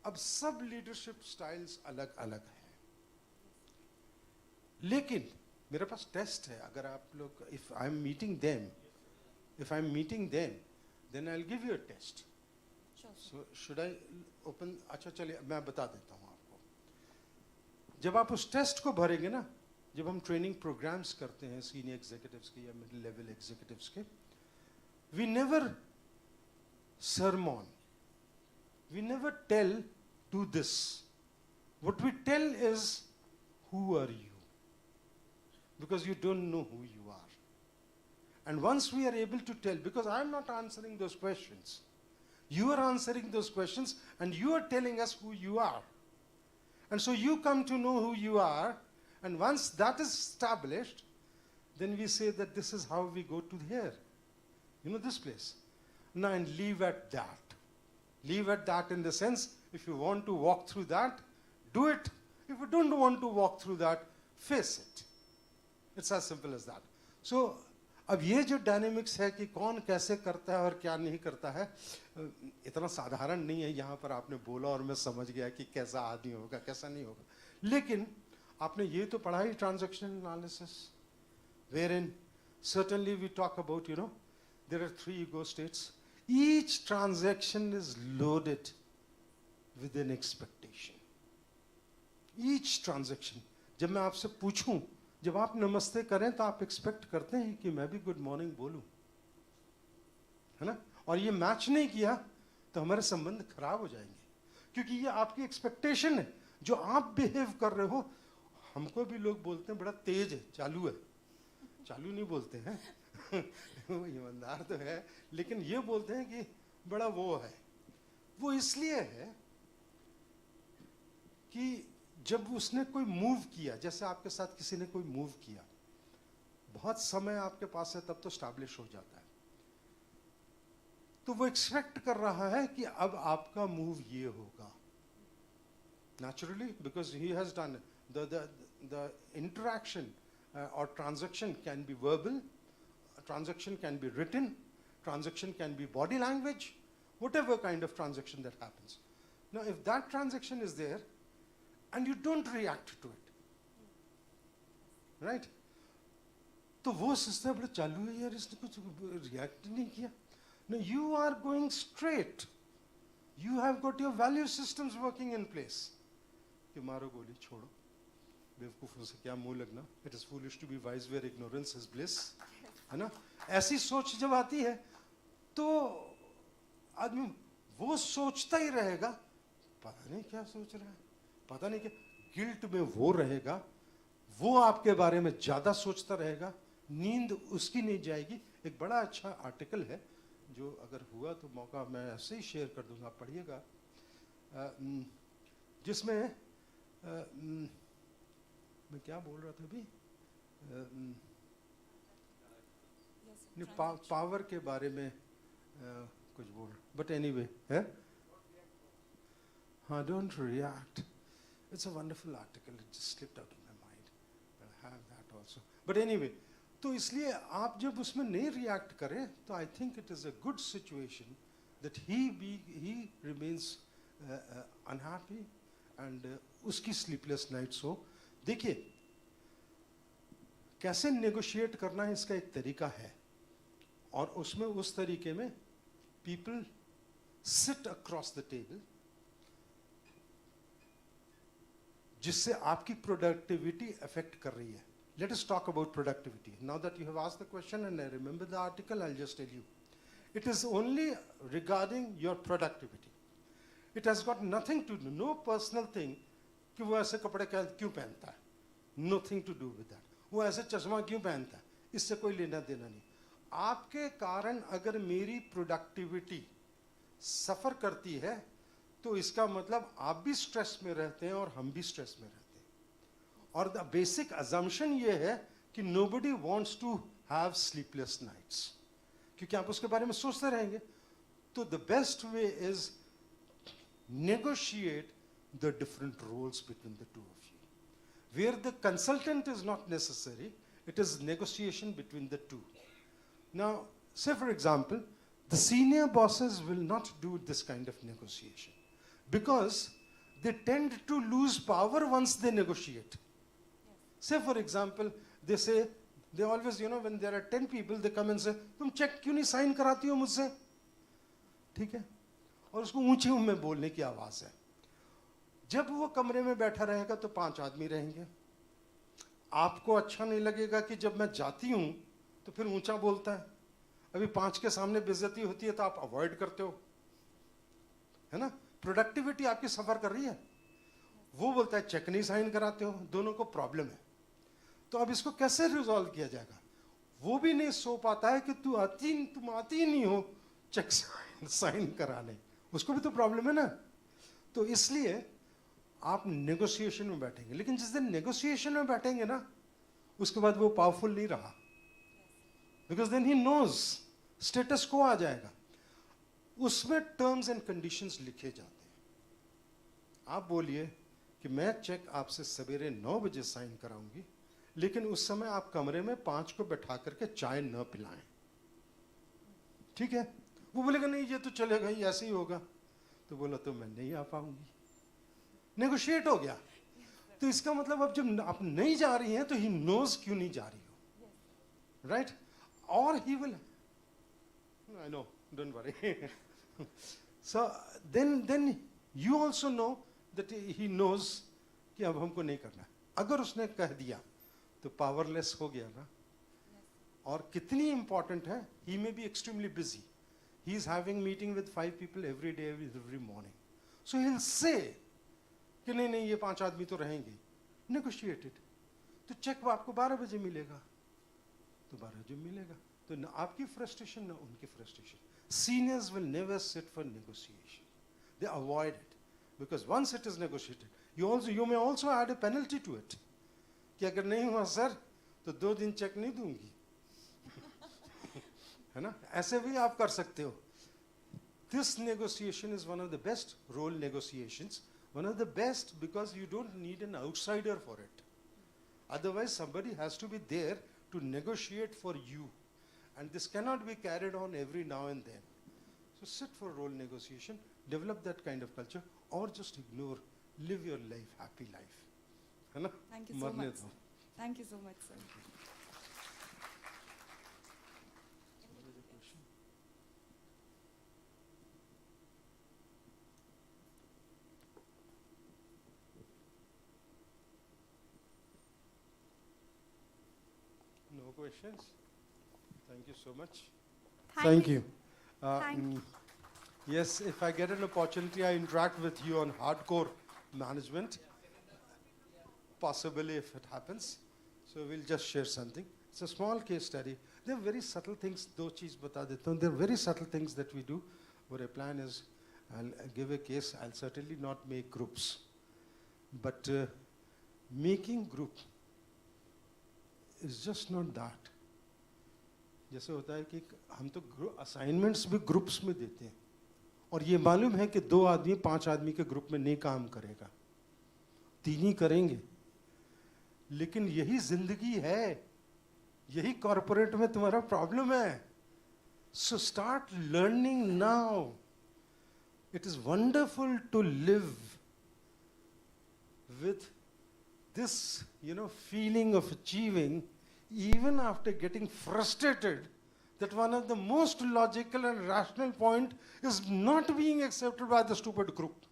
अब सब लीडरशिप स्टाइल्स अलग अलग हैं. लेकिन मेरे पास टेस्ट है. अगर आप लोग, if I am meeting them, then I will give you a test. So should I open? अच्छा चलिए मैं बता देता हूँ आपको. जब आप उस टेस्ट को भरेंगे ना, जब हम ट्रेनिंग प्रोग्राम्स करते हैं सीनियर एग्जीक्यूटिव्स के या मिडिल लेवल एग्जीक्यूटिव्स के, we never sermon, we never tell do this. What we tell is, who are you? Because you don't know who you are. And once we are able to tell, because I'm not answering those questions, you are answering those questions and you are telling us who you are. And so you come to know who you are, and once that is established, then we say that this is how we go to here. You know, this place. Now, and leave at that. Leave at that in the sense, if you want to walk through that, do it. If you don't want to walk through that, face it. It's as simple as that. So, अब ये जो dynamics है कि कौन कैसे करता है और क्या नहीं करता है, इतना साधारण नहीं है. यहाँ पर आपने बोला और मैं समझ गया कि कैसा आदमी होगा, कैसा नहीं होगा. लेकिन आपने ये तो पढ़ा ही, transactional analysis, wherein certainly we talk about, you know, there are 3 ego states. Each transaction is loaded with an expectation. Each transaction. जब मैं आपसे पूछूं, जब आप नमस्ते करें तो आप एक्सपेक्ट करते हैं कि मैं भी गुड मॉर्निंग बोलूं, है ना? और ये मैच नहीं किया तो हमारे संबंध खराब हो जाएंगे, क्योंकि ये आपकी एक्सपेक्टेशन है. जो आप बिहेव कर रहे हो, हमको भी लोग बोलते हैं बड़ा तेज है, चालू है. चालू नहीं बोलते हैं वो ईमानदार तो है, लेकिन ये बोलते हैं कि बड़ा वो है. वो इसलिए है कि जब उसने कोई मूव किया, जैसे आपके साथ किसी ने कोई मूव किया, बहुत समय आपके पास है तब तो स्टैब्लिश हो जाता है. तो वो एक्सपेक्ट कर रहा है कि अब आपका मूव ये होगा. Naturally, because he has done the interaction or transaction can be verbal, transaction can be written, transaction can be body language, whatever kind of transaction that happens. Now, if that transaction is there and you don't react to it, right? तो वो सोचता है बड़ा चालू है यार, इसने कुछ रिएक्ट नहीं किया. No, you are going straight. You have got your value systems working in place. कि मारो गोली, छोड़ो, बेवकूफों से क्या मुंह लगना. It is foolish to be wise where ignorance is bliss. है ना? ऐसी सोच जब आती है तो आदमी वो सोचता ही रहेगा, पता नहीं क्या सोच रहा है, पता नहीं क्या, गिल्ट में वो रहेगा, वो आपके बारे में ज्यादा सोचता रहेगा, नींद उसकी नहीं जाएगी. एक बड़ा अच्छा आर्टिकल है जो अगर हुआ तो मौका मैं ऐसे ही शेयर कर दूंगा, पढ़िएगा, जिसमें मैं क्या बोल रहा था अभी, पावर के बारे में कुछ बोल, बट एनीवे है. हाँ, don't react. It's a wonderful article, it just slipped out of my mind, I have that also. But anyway, तो इसलिए आप जब उसमें नहीं रिएक्ट करें तो I think it is a good situation that he remains unhappy and उसकी sleepless nights हो. देखिए, कैसे नेगोशिएट करना है इसका एक तरीका है, और उसमें उस तरीके में people sit across the table, जिससे आपकी प्रोडक्टिविटी अफेक्ट कर रही है. Let us talk about productivity. Now that you have asked the question and I remember the article, I'll just tell you. It is only regarding your productivity. It has got nothing to do, no personal thing, कि वो ऐसे कपड़े क्यों पहनता है. Nothing to do with that. वो ऐसे चश्मा क्यों पहनता है, इससे कोई लेना देना नहीं. आपके कारण अगर मेरी प्रोडक्टिविटी सफ़र करती है तो इसका मतलब आप भी स्ट्रेस में रहते हैं और हम भी स्ट्रेस में रहते हैं. और द बेसिक अजम्पशन ये है कि nobody wants to have sleepless nights, क्योंकि आप उसके बारे में सोचते रहेंगे. तो the best way is negotiate the different roles between the two of you. Where the consultant is not necessary, It is negotiation between the two. Now, say for example, the senior bosses will not do this kind of negotiation because they tend to lose power once they negotiate. Say for example, they say, they always, when there are 10 people, they come and say, तुम check क्यों नहीं sign कराती हो मुझसे? ठीक है? और उसको ऊंची में बोलने की आवाज है. जब वो कमरे में बैठा रहेगा तो 5 आदमी रहेंगे. आपको अच्छा नहीं लगेगा कि जब मैं जाती हूं तो फिर ऊंचा बोलता है. अभी 5 के सामने बेइज्जती होती है तो आप अवॉइड करते हो, है ना? प्रोडक्टिविटी आपकी सफर कर रही है. वो बोलता है चेक नहीं साइन कराते हो. दोनों को प्रॉब्लम है. तो अब इसको कैसे रिजॉल्व किया जाएगा? वो भी नहीं सो पाता है कि तुम आती ही नहीं हो चेक साइन कराने. उसको भी तो प्रॉब्लम है ना. तो इसलिए आप नेगोशिएशन में बैठेंगे, लेकिन जिस दिन नेगोशिएशन में बैठेंगे ना, उसके बाद वो पावरफुल नहीं रहा, because then he knows status quo आ जाएगा. उसमें टर्म्स एंड कंडीशंस लिखे जाते हैं. आप बोलिए कि मैं चेक आपसे सवेरे 9 बजे साइन कराऊंगी, लेकिन उस समय आप कमरे में 5 को बैठा करके चाय न पिलाएं. ठीक है? वो बोलेगा नहीं ये तो चलेगा ही, ऐसे ही होगा. तो बोला तो मैं नहीं आ पाऊंगी. नेगोशिएट हो गया. तो इसका मतलब अब जब आप नहीं जा रही हैं तो ही नोज क्यों नहीं जा रही हो, राइट? और he will, I know, don't worry. So then you also know that he knows कि अब हमको नहीं करना है. अगर उसने कह दिया तो पावरलेस हो गया ना. और कितनी इंपॉर्टेंट है, he may be extremely busy. He is having meeting with 5 people every day every morning. So he will say कि नहीं ये 5 आदमी तो रहेंगे. नेगोशिएटेड. तो चेक आपको 12 बजे मिलेगा तो 12 बजे मिलेगा. तो न आपकी फ्रस्ट्रेशन ना उनकी frustration. Seniors will never sit for negotiation. They avoid it because once it is negotiated you may also add a penalty to it कि अगर नहीं हुआ सर तो 2 दिन चेक नहीं दूंगी. है ना? ऐसे भी आप कर सकते हो. This negotiation is one of the best role negotiations. One of the best because you don't need an outsider for it. Otherwise, somebody has to be there to negotiate for you. And this cannot be carried on every now and then. So sit for role negotiation, develop that kind of culture, or just ignore, live your life, happy life. है ना? Thank you so मरने much. दो. Thank you so much, sir. No questions? Thank you so much. Thank you. Thank mm, yes, if I get an opportunity, I interact with you on hardcore management. Possibly if it happens. So we'll just share something. It's a small case study. There are very subtle things, दो चीज़ बता देता हूँ. There are very subtle things that we do. What I plan is, I'll give a case. I'll certainly not make groups. But making group is just not that. जैसे होता है कि हम तो असाइनमेंट्स भी ग्रुप्स में देते हैं और ये मालूम है कि 2 आदमी 5 आदमी के ग्रुप में नहीं काम करेगा, 3 ही करेंगे. लेकिन यही जिंदगी है, यही कॉर्पोरेट में तुम्हारा प्रॉब्लम है. So start learning now. It is wonderful to live with this, feeling of achieving, even after getting frustrated, that one of the most logical and rational point is not being accepted by the stupid group,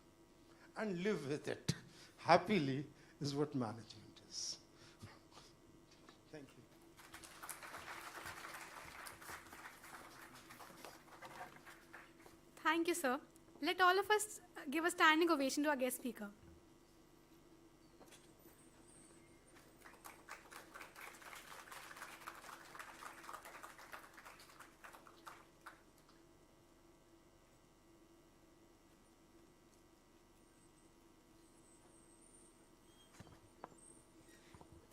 and live with it happily is what management is. Thank you. Thank you, sir. Let all of us give a standing ovation to our guest speaker.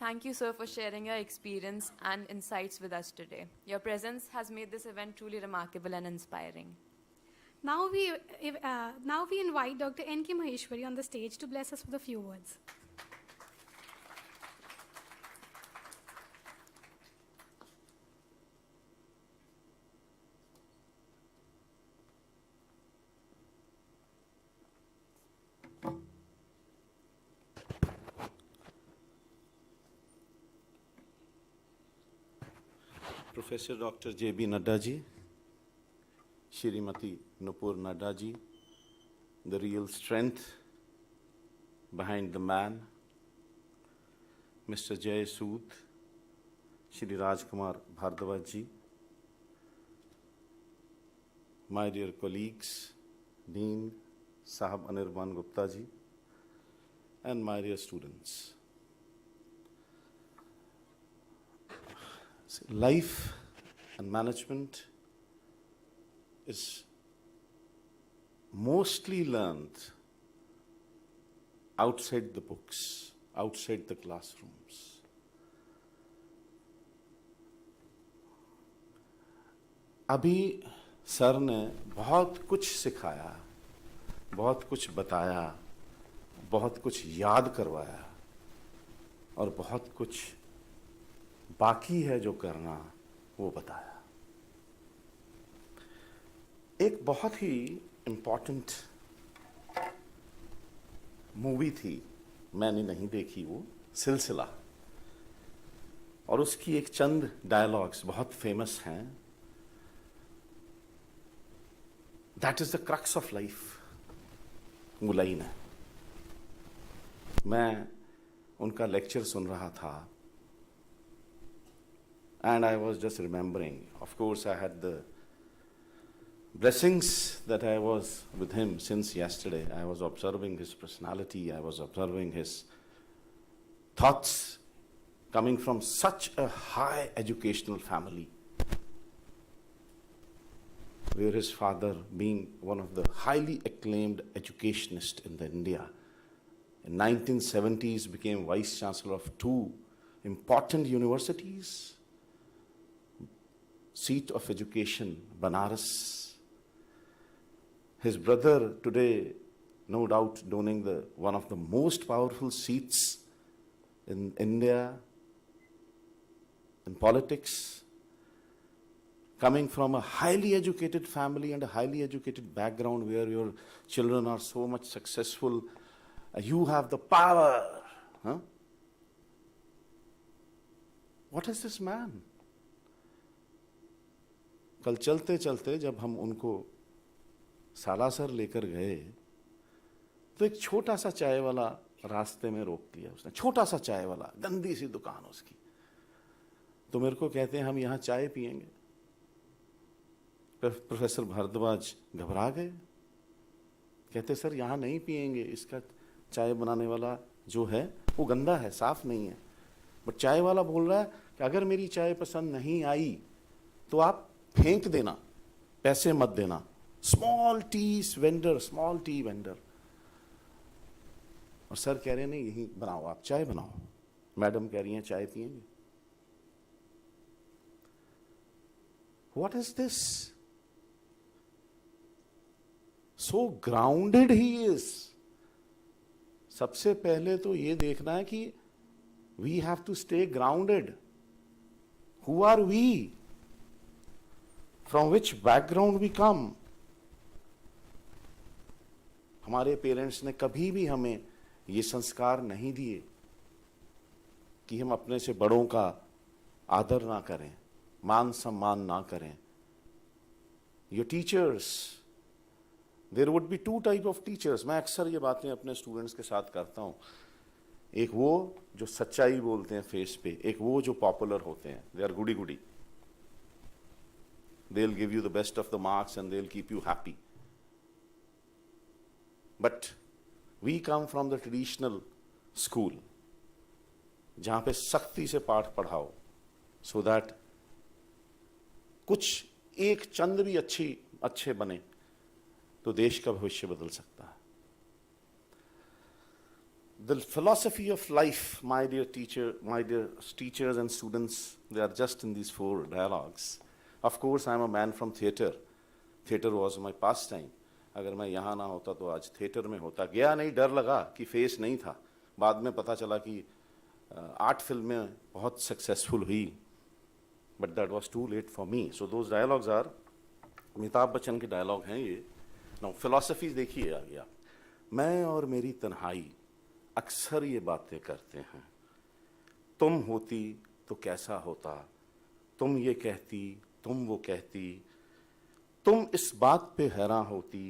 Thank you, sir, for sharing your experience and insights with us today. Your presence has made this event truly remarkable and inspiring. Now we invite Dr. N.K. Maheshwari on the stage to bless us with a few words. Professor Dr. J.B. Nadda ji, Shrimati Nupur Nadda ji, the real strength behind the man, Mr. Jay Sood, Shri Rajkumar Bhardwaj ji, my dear colleagues, Dean Sahab Anirban Gupta ji, and my dear students. Life and management is mostly learned outside the books, outside the classrooms. अभी sir ने बहुत कुछ सिखाया, बहुत कुछ बताया, बहुत कुछ याद करवाया और बहुत कुछ बाकी है जो करना वो बताया। एक बहुत ही इम्पोर्टेंट मूवी थी, मैंने नहीं देखी वो, सिलसिला, और उसकी एक चंद डायलॉग्स बहुत फेमस हैं। That is the crux of life, वो लाइन है। मैं उनका लेक्चर सुन रहा था and I was just remembering, of course I had the blessings that I was with him since yesterday. I was observing his personality, I was observing his thoughts coming from such a high educational family, where his father, being one of the highly acclaimed educationists in the India, in 1970s became vice chancellor of two important universities, seat of education, Banaras. His brother today, no doubt, owning one of the most powerful seats in India in politics, coming from a highly educated family and a highly educated background where your children are so much successful, you have the power. Huh? What is this man? कल चलते चलते जब हम उनको सालासर लेकर गए तो एक छोटा सा चाय वाला रास्ते में रोक दिया उसने, छोटा सा चाय वाला, गंदी सी दुकान उसकी। तो मेरे को कहते हैं हम यहाँ चाय पिएंगे। प्रोफेसर भारद्वाज घबरा गए, कहते सर यहाँ नहीं पिएंगे, इसका चाय बनाने वाला जो है वो गंदा है, साफ नहीं है। बट चाय वाला बोल रहा है कि अगर मेरी चाय पसंद नहीं आई तो आप फेंक देना, पैसे मत देना। Small T vendor. और सर कह रहे हैं नहीं यही बनाओ, आप चाय बनाओ। मैडम कह रही हैं चाय पिएंगे। What is this? So grounded he is. सबसे पहले तो ये देखना है कि we have to stay grounded. Who are we? From which background we come? हमारे पेरेंट्स ने कभी भी हमें ये संस्कार नहीं दिए कि हम अपने से बड़ों का आदर ना करें, मान सम्मान ना करें। Your teachers, there would be two type of teachers. मैं अक्सर ये बातें अपने स्टूडेंट्स के साथ करता हूँ। एक वो जो सच्चाई बोलते हैं फेस पे, एक वो जो पॉपुलर होते हैं, they are goody-goody. They'll give you the best of the marks and they'll keep you happy. But we come from the traditional school, जहाँ पे सख्ती से पाठ पढ़ाओ, so that कुछ एक चंद भी अच्छे बने तो देश का भविष्य बदल सकता है। The philosophy of life, my dear teachers and students, they are just in these 4 dialogues. Of course, I am a man from theatre. Theatre was my pastime. अगर मैं यहाँ ना होता तो आज थिएटर में होता। गया नहीं, डर लगा कि फेस नहीं था। बाद में पता चला कि 8 फिल्में बहुत सक्सेसफुल हुई, but that was too late for me. So those dialogues are Amitabh Bachchan के डायलॉग हैं ये। नाउ फिलॉसफी देखिए आ गया। मैं और मेरी तन्हाई अक्सर ये बातें करते हैं, तुम होती तो कैसा होता, तुम ये कहती, तुम वो कहती, तुम इस बात पे हैरान होती,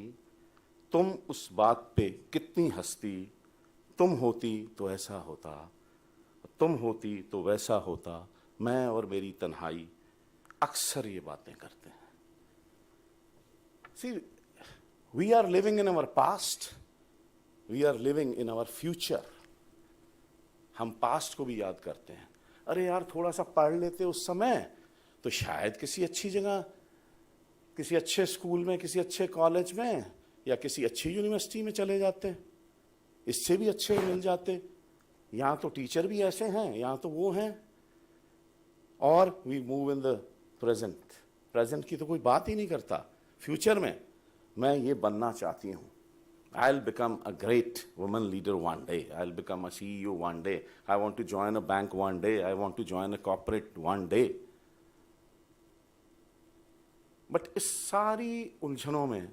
तुम उस बात पे कितनी हंसती, तुम होती तो ऐसा होता, तुम होती तो वैसा होता, मैं और मेरी तन्हाई अक्सर ये बातें करते हैं. See, we are living in our past, we are living in our future. हम पास्ट को भी याद करते हैं. अरे यार थोड़ा सा पढ़ लेते उस समय तो शायद किसी अच्छी जगह, किसी अच्छे स्कूल में, किसी अच्छे कॉलेज में या किसी अच्छी यूनिवर्सिटी में चले जाते, इससे भी अच्छे मिल जाते. यहाँ तो टीचर भी ऐसे हैं, यहाँ तो वो हैं. और we move in the present. Present की तो कोई बात ही नहीं करता. फ्यूचर में मैं ये बनना चाहती हूँ. I'll become a great woman leader one day. I'll become a CEO one day. I want to join a bank one day. I want to join a corporate one day. But इस सारी उलझनों में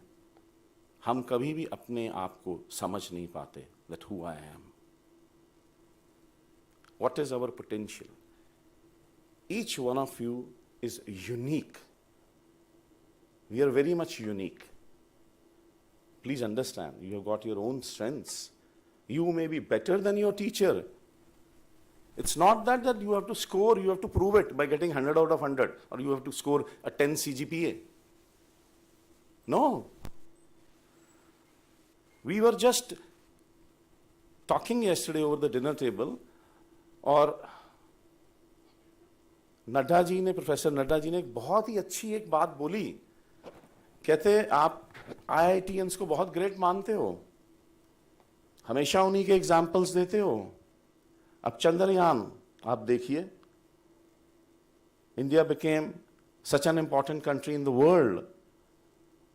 हम कभी भी अपने आप को समझ नहीं पाते. That who I am. What is our potential? Each one of you is unique. We are very much unique. Please understand, you have got your own strengths. You may be better than your teacher. It's not that you have to score, you have to prove it by getting 100 out of 100, or you have to score a 10 CGPA. No. We were just talking yesterday over the dinner table, और नड्डा जी ने, professor Nadda ji ने एक बहुत ही अच्छी एक बात बोली. कहते आप IITians को बहुत ग्रेट मानते हो, हमेशा उन्हीं के एग्जाम्पल्स देते हो. अब चंद्रयान आप देखिए, India became such an important country in the world.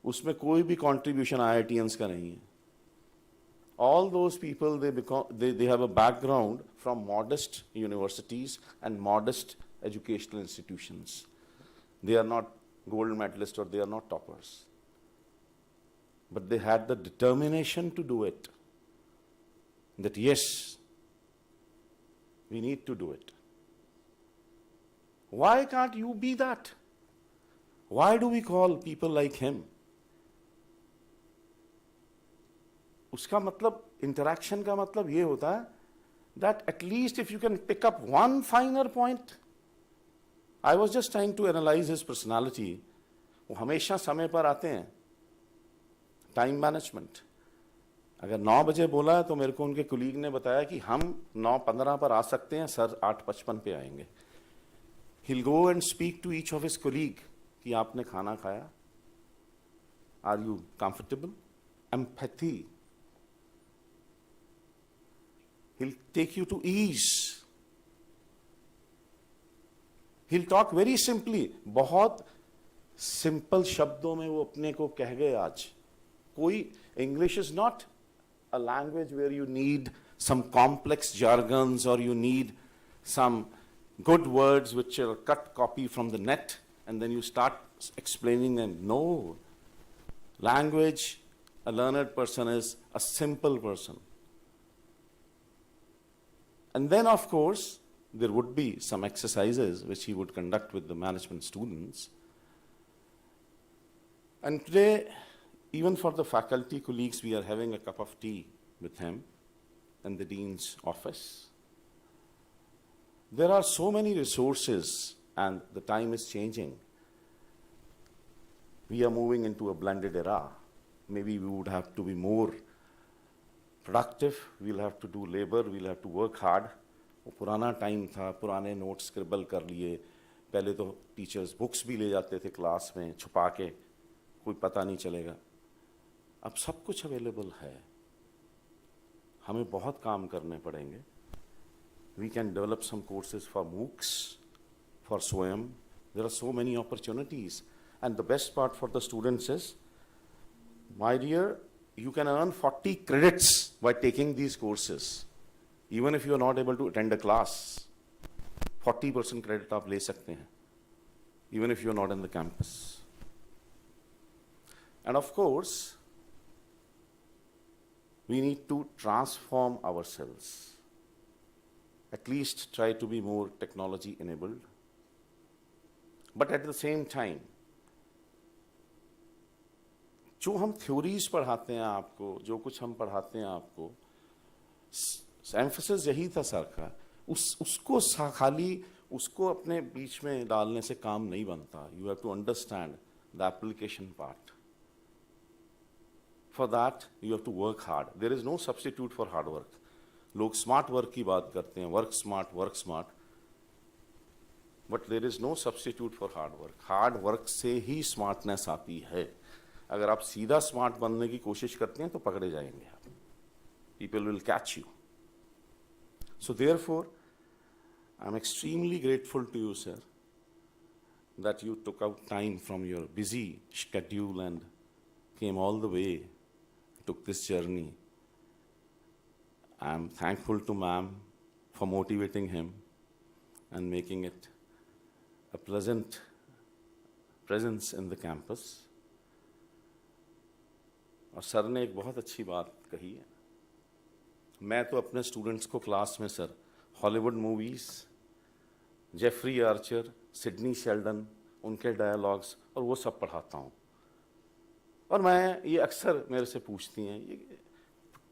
उसमें कोई भी कंट्रीब्यूशन IITians का नहीं है. All those people, they have a background from modest universities and modest educational institutions. They are not gold medalists or they are not toppers. But they had the determination to do it. That yes, we need to do it. Why can't you be that? Why do we call people like him? उसका मतलब, interaction का मतलब ये होता है that at least if you can pick up one finer point. I was just trying to analyze his personality. वो हमेशा समय पर आते हैं. Time management. अगर 9 बजे बोला है तो मेरे को उनके कुलीग ने बताया कि हम 9:15 पर आ सकते हैं, सर 8:55 पे आएंगे. He'll go and speak to each of his colleague कि आपने खाना खाया? Are you comfortable? Empathy. He'll take you to ease. He'll talk very simply. बहुत सिंपल शब्दों में वो अपने को कह गए आज. कोई, English is not a language where you need some complex jargons or you need some good words which are cut copy from the net and then you start explaining them. No. Language, a learned person is a simple person. And then, of course, there would be some exercises which he would conduct with the management students. And today, even for the faculty colleagues, we are having a cup of tea with him in the dean's office. There are so many resources, and the time is changing. We are moving into a blended era. Maybe we would have to be more productive, we'll have to do labor, we'll have to work hard. वो पुराना time था, पुराने notes scribble कर लिए. पहले तो teachers books भी ले जाते थे क्लास में छुपा के, कोई पता नहीं चलेगा. अब सब कुछ अवेलेबल है. हमें बहुत काम करने पड़ेंगे. We can develop some courses for MOOCs, for SWAYAM. There are so many opportunities. And the best part for the students is, my dear, you can earn 40 credits by taking these courses. Even if you are not able to attend a class, 40% credit आप ले सकते हैं, even if you are not in the campus. And of course, we need to transform ourselves. At least try to be more technology enabled. But at the same time, जो हम theories पढ़ाते हैं आपको, जो कुछ हम पढ़ाते हैं आपको, एम्फेसिस यही था सर का, उसको खाली उसको अपने बीच में डालने से काम नहीं बनता. You have to understand the application part. For that, you have to work hard. There is no substitute for hard work. लोग smart work की बात करते हैं, work smart. But there is no substitute for hard work. Hard work से ही smartness आती है. अगर आप सीधा smart बनने की कोशिश करते हैं तो पकड़े जाएंगे आप. People will catch you. So therefore, I'm extremely grateful to you, sir, that you took out time from your busy schedule and came all the way, took this journey. I'm thankful to ma'am for motivating him and making it a pleasant presence in the campus. और sir ने एक बहुत अच्छी बात कही है. मैं तो अपने स्टूडेंट्स को क्लास में sir Hollywood movies, Jeffrey Archer, Sidney Sheldon, उनके डायलॉग्स और वो सब पढ़ाता हूँ. और मैं ये अक्सर मेरे से पूछती हैं, ये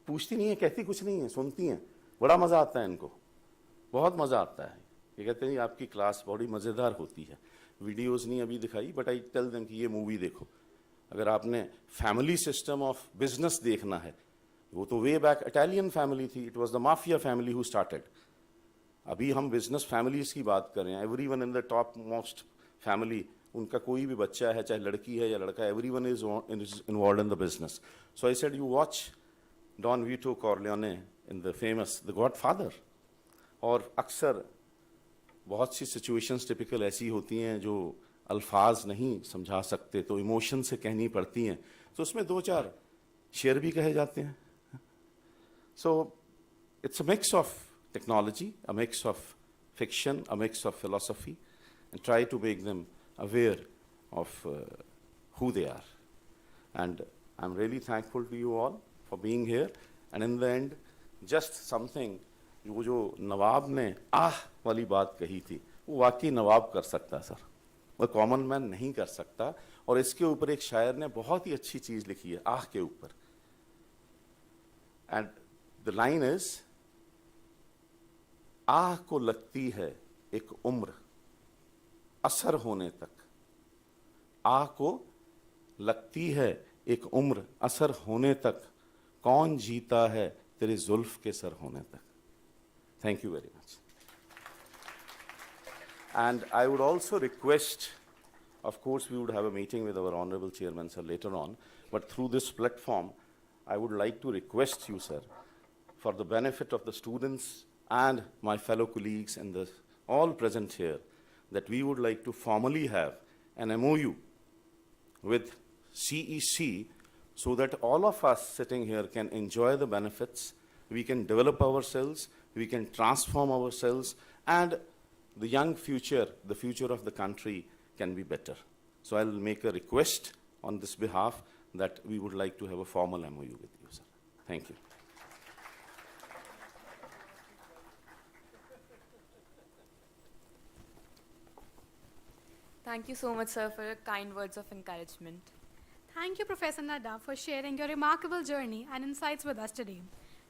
पूछती नहीं है, कहती कुछ नहीं है, सुनती हैं. बड़ा मज़ा आता है इनको, बहुत मज़ा आता है. ये कहते हैं आपकी क्लास बड़ी मज़ेदार होती है. वीडियोज़ नहीं अभी दिखाई, बट आई टेल देम कि ये मूवी देखो. अगर आपने फैमिली सिस्टम ऑफ बिजनेस देखना है, वो तो वे बैक इटालियन फैमिली थी. It was the mafia family who started. अभी हम बिजनेस फैमिलीज की बात कर रहे हैं. Everyone in the top most family, उनका कोई भी बच्चा है, चाहे लड़की है या लड़का, everyone is involved in the business. So I said you watch Don Vito Corleone in the famous the Godfather. और अक्सर बहुत सी सिचुएशंस टिपिकल ऐसी होती हैं जो अल्फाज नहीं समझा सकते, तो इमोशन से कहनी पड़ती हैं. तो उसमें दो चार शेर भी कहे जाते हैं. So it's a mix of technology, a mix of fiction, a mix of philosophy, and try to make them aware of who they are. And I'm really thankful to you all for being here. And in the end, just something, वो जो नवाब ने आह वाली बात कही थी, वो वाकई नवाब कर सकता सर, वो कॉमन मैन नहीं कर सकता. और इसके ऊपर एक शायर ने बहुत ही अच्छी चीज़ लिखी है आह के ऊपर. And the line is, आह को लगती है एक उम्र असर होने तक. आह को लगती है एक उम्र असर होने तक, कौन जीता है तेरे जुल्फ के सर होने तक. Thank you very much. And I would also request, of course we would have a meeting with our Honorable Chairman sir later on, but through this platform I would like to request you sir, for the benefit of the students and my fellow colleagues and the all present here, that we would like to formally have an MOU with CEC so that all of us sitting here can enjoy the benefits, we can develop ourselves, we can transform ourselves, and the young future, the future of the country can be better. So I'll make a request on this behalf that we would like to have a formal MOU with you, sir. Thank you. Thank you so much, sir, for your kind words of encouragement. Thank you, Professor Nadda, for sharing your remarkable journey and insights with us today.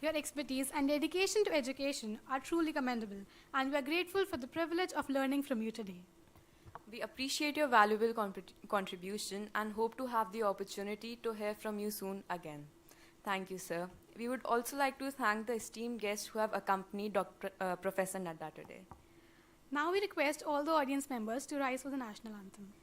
Your expertise and dedication to education are truly commendable, and we are grateful for the privilege of learning from you today. We appreciate your valuable contribution and hope to have the opportunity to hear from you soon again. Thank you, sir. We would also like to thank the esteemed guests who have accompanied Professor Nadda today. Now we request all the audience members to rise for the national anthem.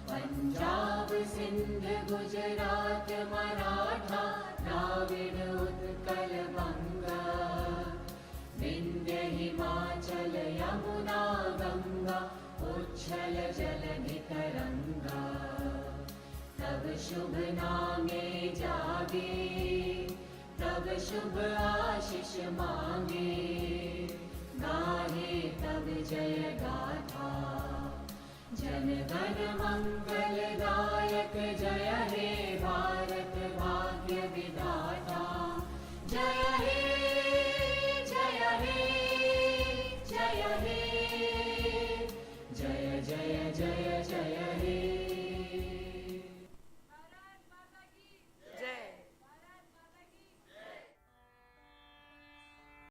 Punjab Sindh Gujarat Maratha Dravida Utkal बंगा विंध्य हिमाचल यमुना गंगा उच्छल जलधि तरंगा तब शुभ नामे जागे तब शुभ आशीष मांगे गाहे तब जय गाथा जन धन मंगलदायक जय हे